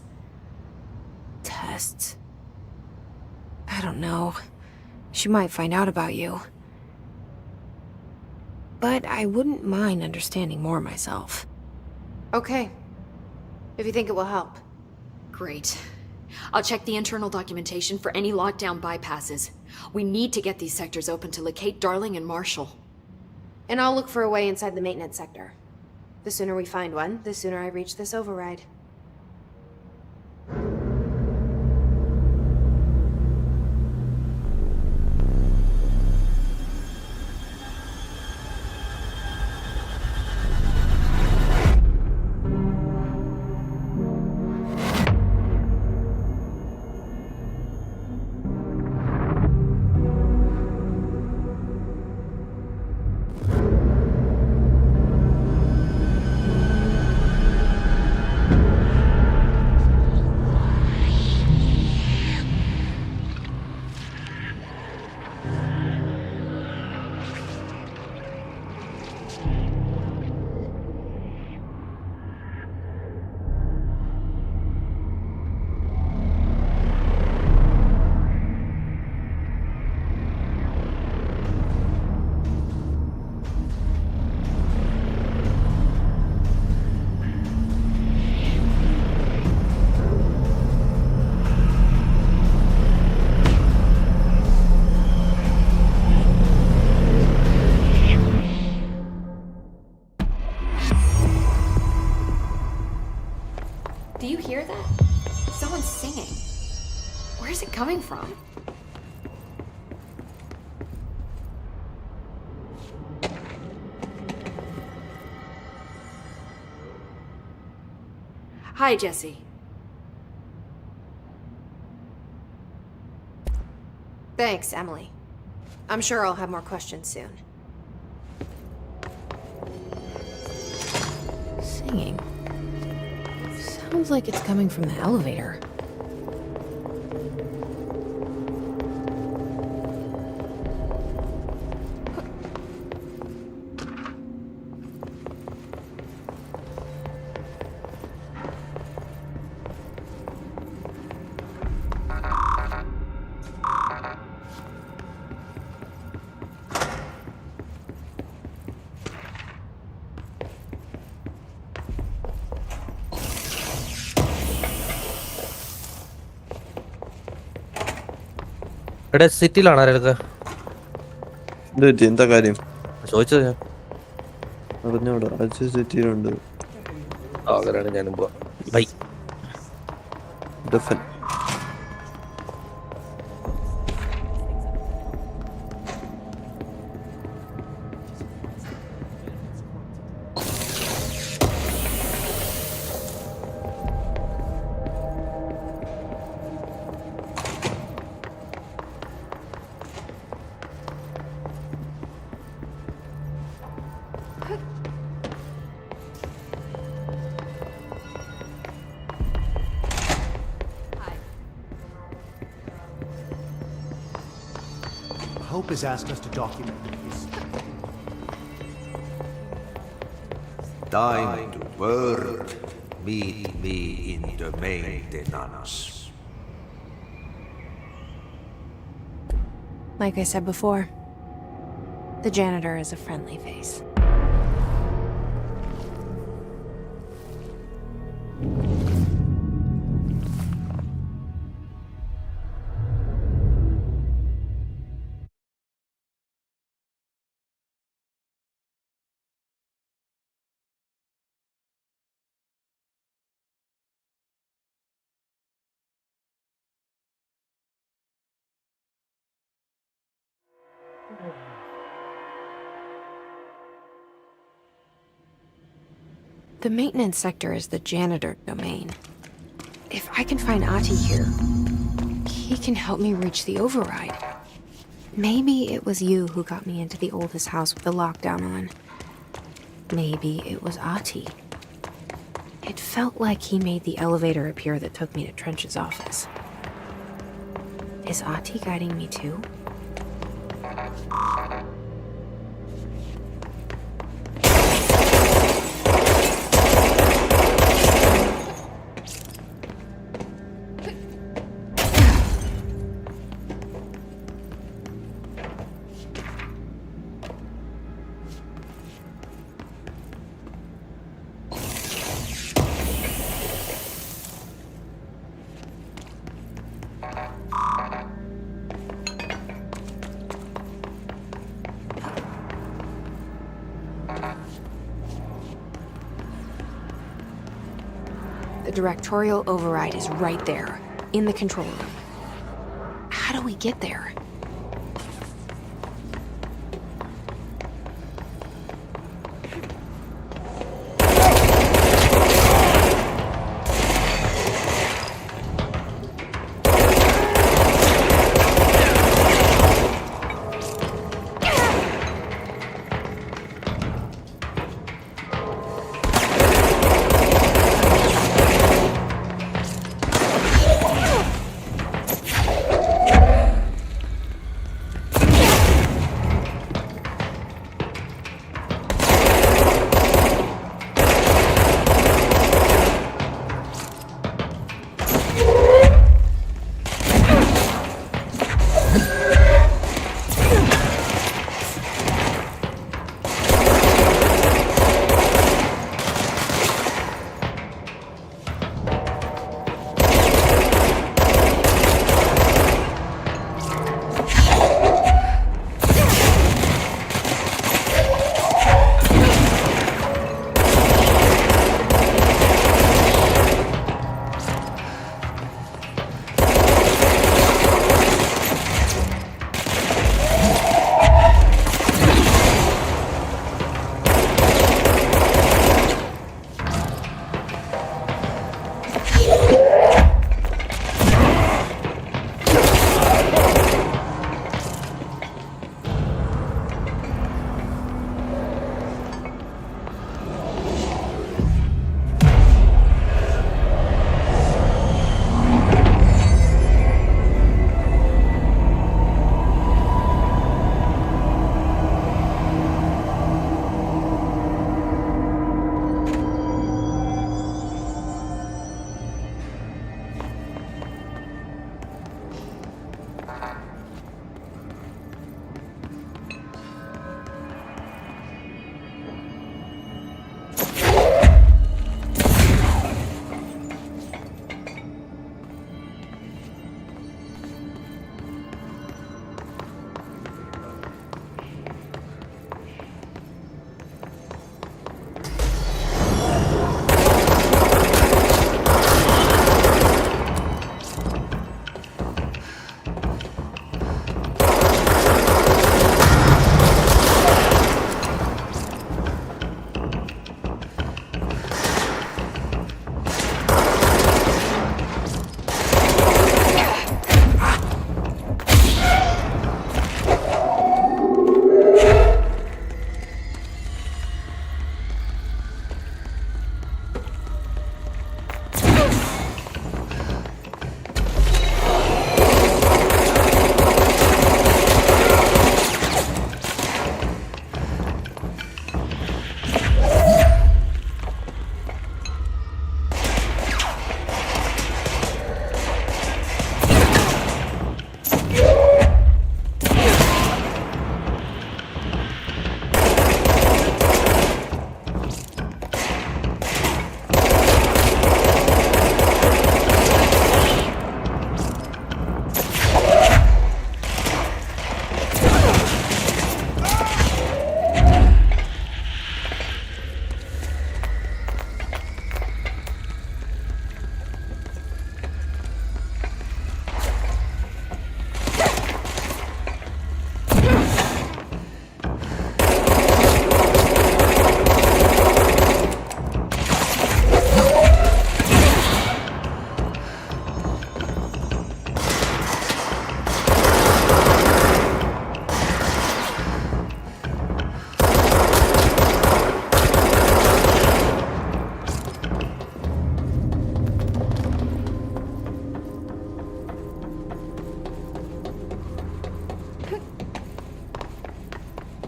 Tests? I don't know. She might find out about you. But I wouldn't mind understanding more myself. Okay. If you think it will help. Great. I'll check the internal documentation for any lockdown bypasses. We need to get these sectors open to locate Darling and Marshall. And I'll look for a way inside the maintenance sector. The sooner we find one, the sooner I reach this override. Do you hear that? Someone's singing. Where's it coming from? Hi, Jesse. Thanks, Emily. I'm sure I'll have more questions soon. Singing. Sounds like it's coming from the elevator. എടാ സിറ്റിയിലാണോ ആരൊക്കെ എന്താ കാര്യം ചോദിച്ചത് ഞാൻ അറിഞ്ഞോടാ അച്ഛൻ സിറ്റിയിലുണ്ട് അങ്ങനെയാണ് ഞാനും പോവാം ബൈ ഡെഫൻ Hope has asked us to document this. Time to work. Meet me in the maintenance. Like I said before, the janitor is a friendly face. The maintenance sector is the janitor domain. If I can find Ati here, he can help me reach the override. Maybe it was you who got me into the oldest house with the lockdown on. Maybe it was Ahti. It felt like he made the elevator appear that took me to Trench's office. Is Ahti guiding me too? The directorial override is right there, in the control room. How do we get there?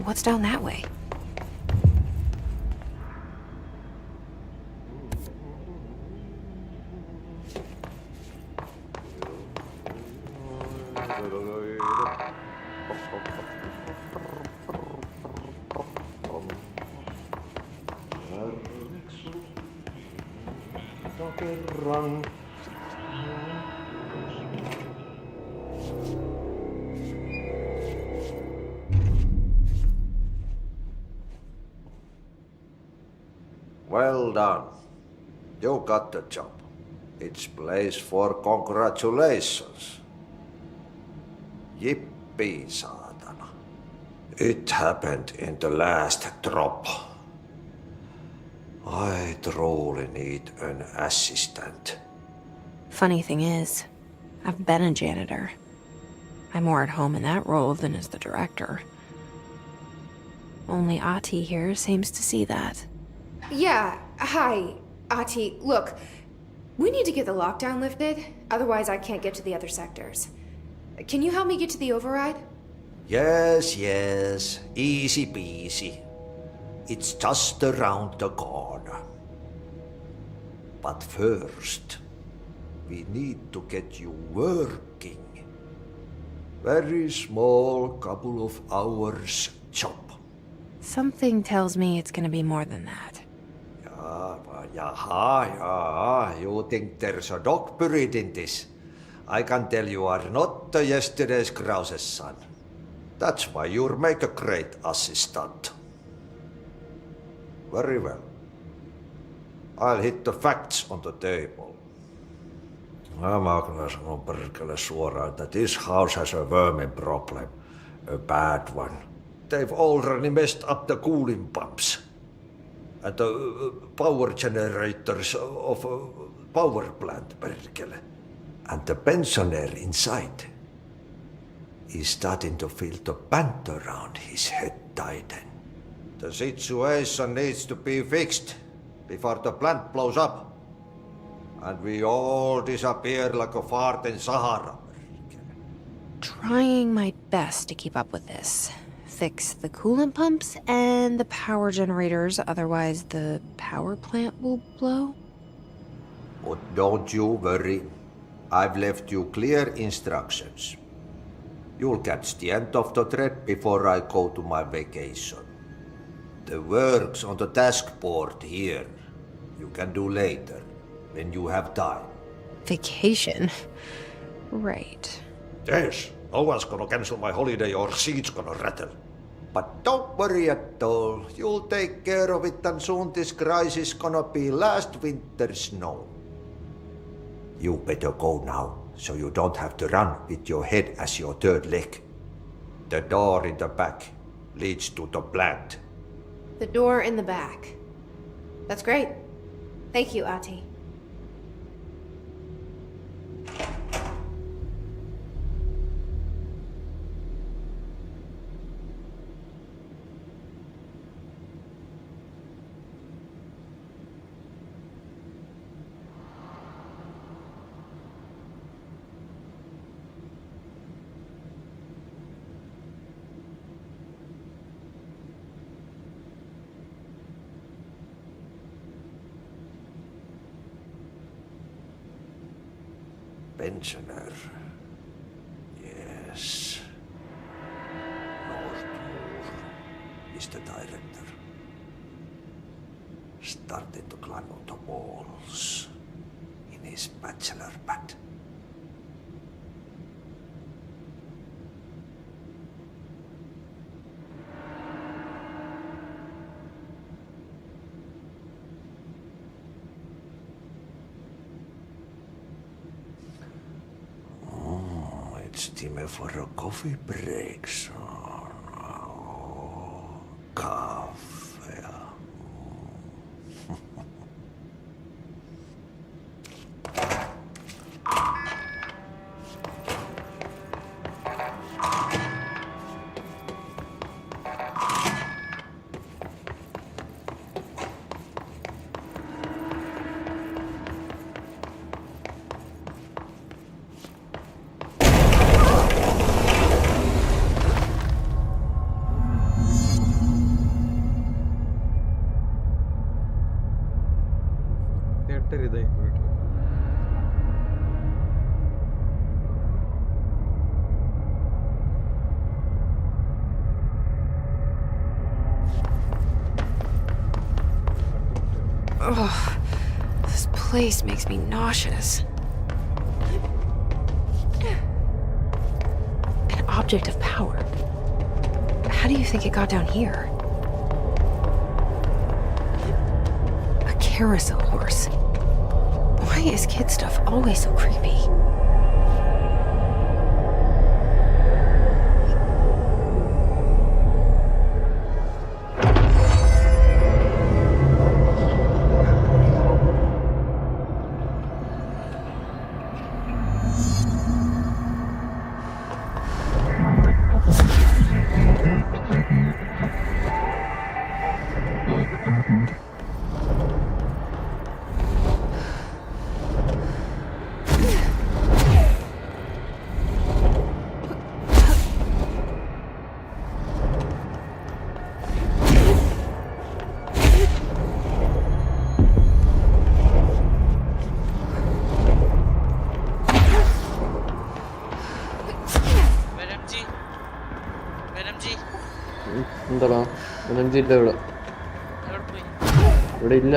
What's down that way? Well done. You got the job. It's place for congratulations. Yippee, saatana. It happened in the last drop. I truly need an assistant. Funny thing is, I've been a janitor. I'm more at home in that role than as the director. Only Ati here seems to see that. Yeah, hi, Ati. Look, we need to get the lockdown lifted, otherwise I can't get to the other sectors. Can you help me get to the override? Yes, easy peasy. It's just around the corner. But first, we need to get you working. Very small, couple of hours job. Something tells me it's gonna be more than that. You think there's a dog buried in this? I can tell you are not yesterday's Krause's son. That's why you'll make a great assistant. Very well. I'll hit the facts on the table. Mä kyllä sanon perkele suoraan, että this house has a vermin problem. A bad one. They've already messed up the cooling pumps. And the power generators of a power plant, perkele. And the pensioner inside is starting to feel the band around his head tighten. The situation needs to be fixed before the plant blows up. And we all disappear like a fart in Sahara. Trying my best to keep up with this. Fix the coolant pumps and the power generators, otherwise the power plant will blow. But don't you worry. I've left you clear instructions. You'll catch the end of the thread before I go to my vacation. The work's on the task board here. You can do later, when you have time. Vacation? Right. Yes, no one's gonna cancel my holiday or seat's gonna rattle. But don't worry at all. You'll take care of it and soon this crisis gonna be last winter's snow. You better go now, so you don't have to run with your head as your third leg. The door in the back leads to the plant. The door in the back. That's great. Thank you, Ati. Pensioner. Yes. Northmoor is the director. Starting to climb on the walls in his bachelor pad. It's time for a coffee break, son. Oh, coffee. Ugh. This place makes me nauseous. An object of power. How do you think it got down here? A carousel horse. Why is kid stuff always so creepy? എന്താടാ energy ഇല്ല ഇവിടെ. ഇവിടെ ഇല്ല.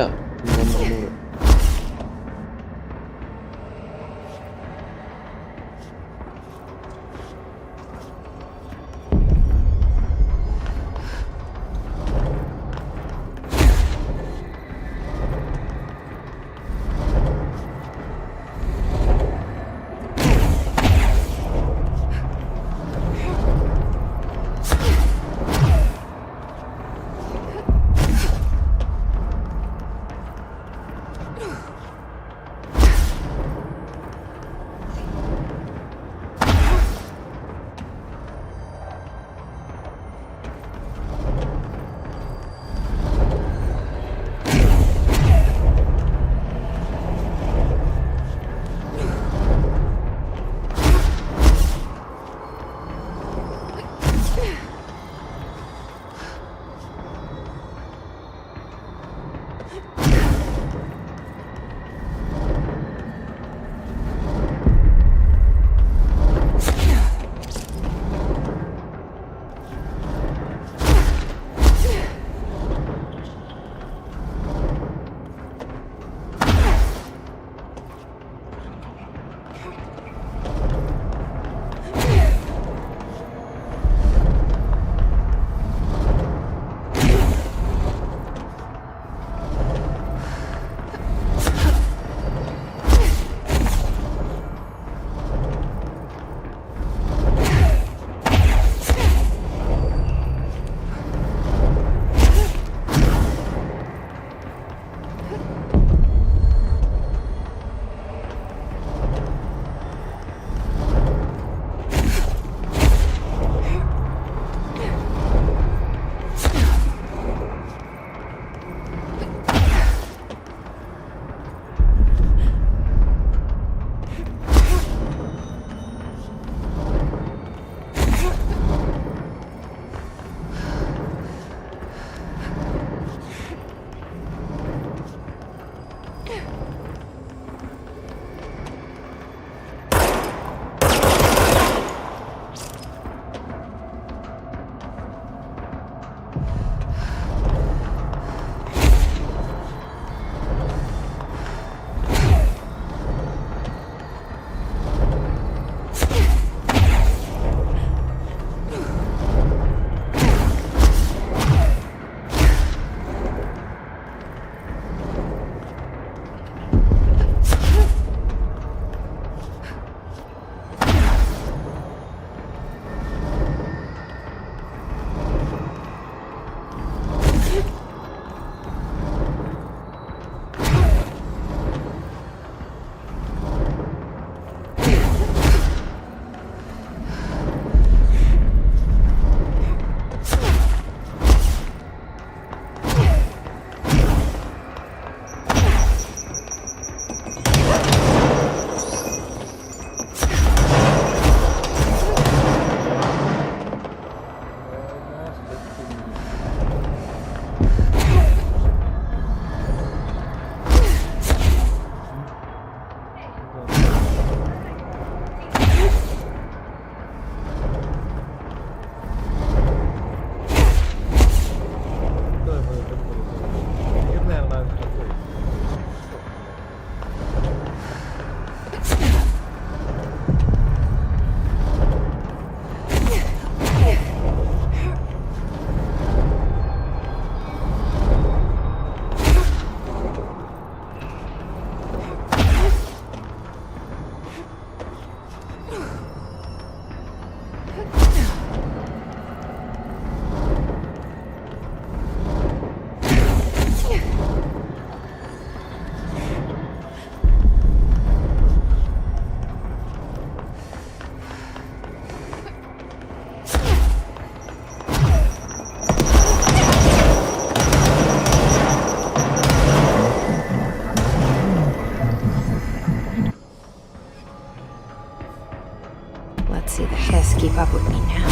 Let's see the hiss keep up with me now.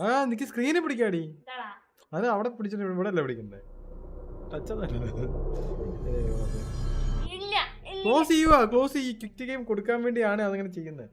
ആ നിക്ക് സ്ക്രീനെ പിടിക്കാടി. അത് അവിടെ പിടിച്ചിട്ട് ഇവിടെ അല്ലേ പിടിക്കണ്ടേ? ക്ലോസ് ചെയ്യുക, ക്ലോസ് ചെയ്യ്. ക്വിക്ക് ഗെയിം കൊടുക്കാൻ വേണ്ടിയാണ് അതങ്ങനെ ചെയ്യുന്നത്.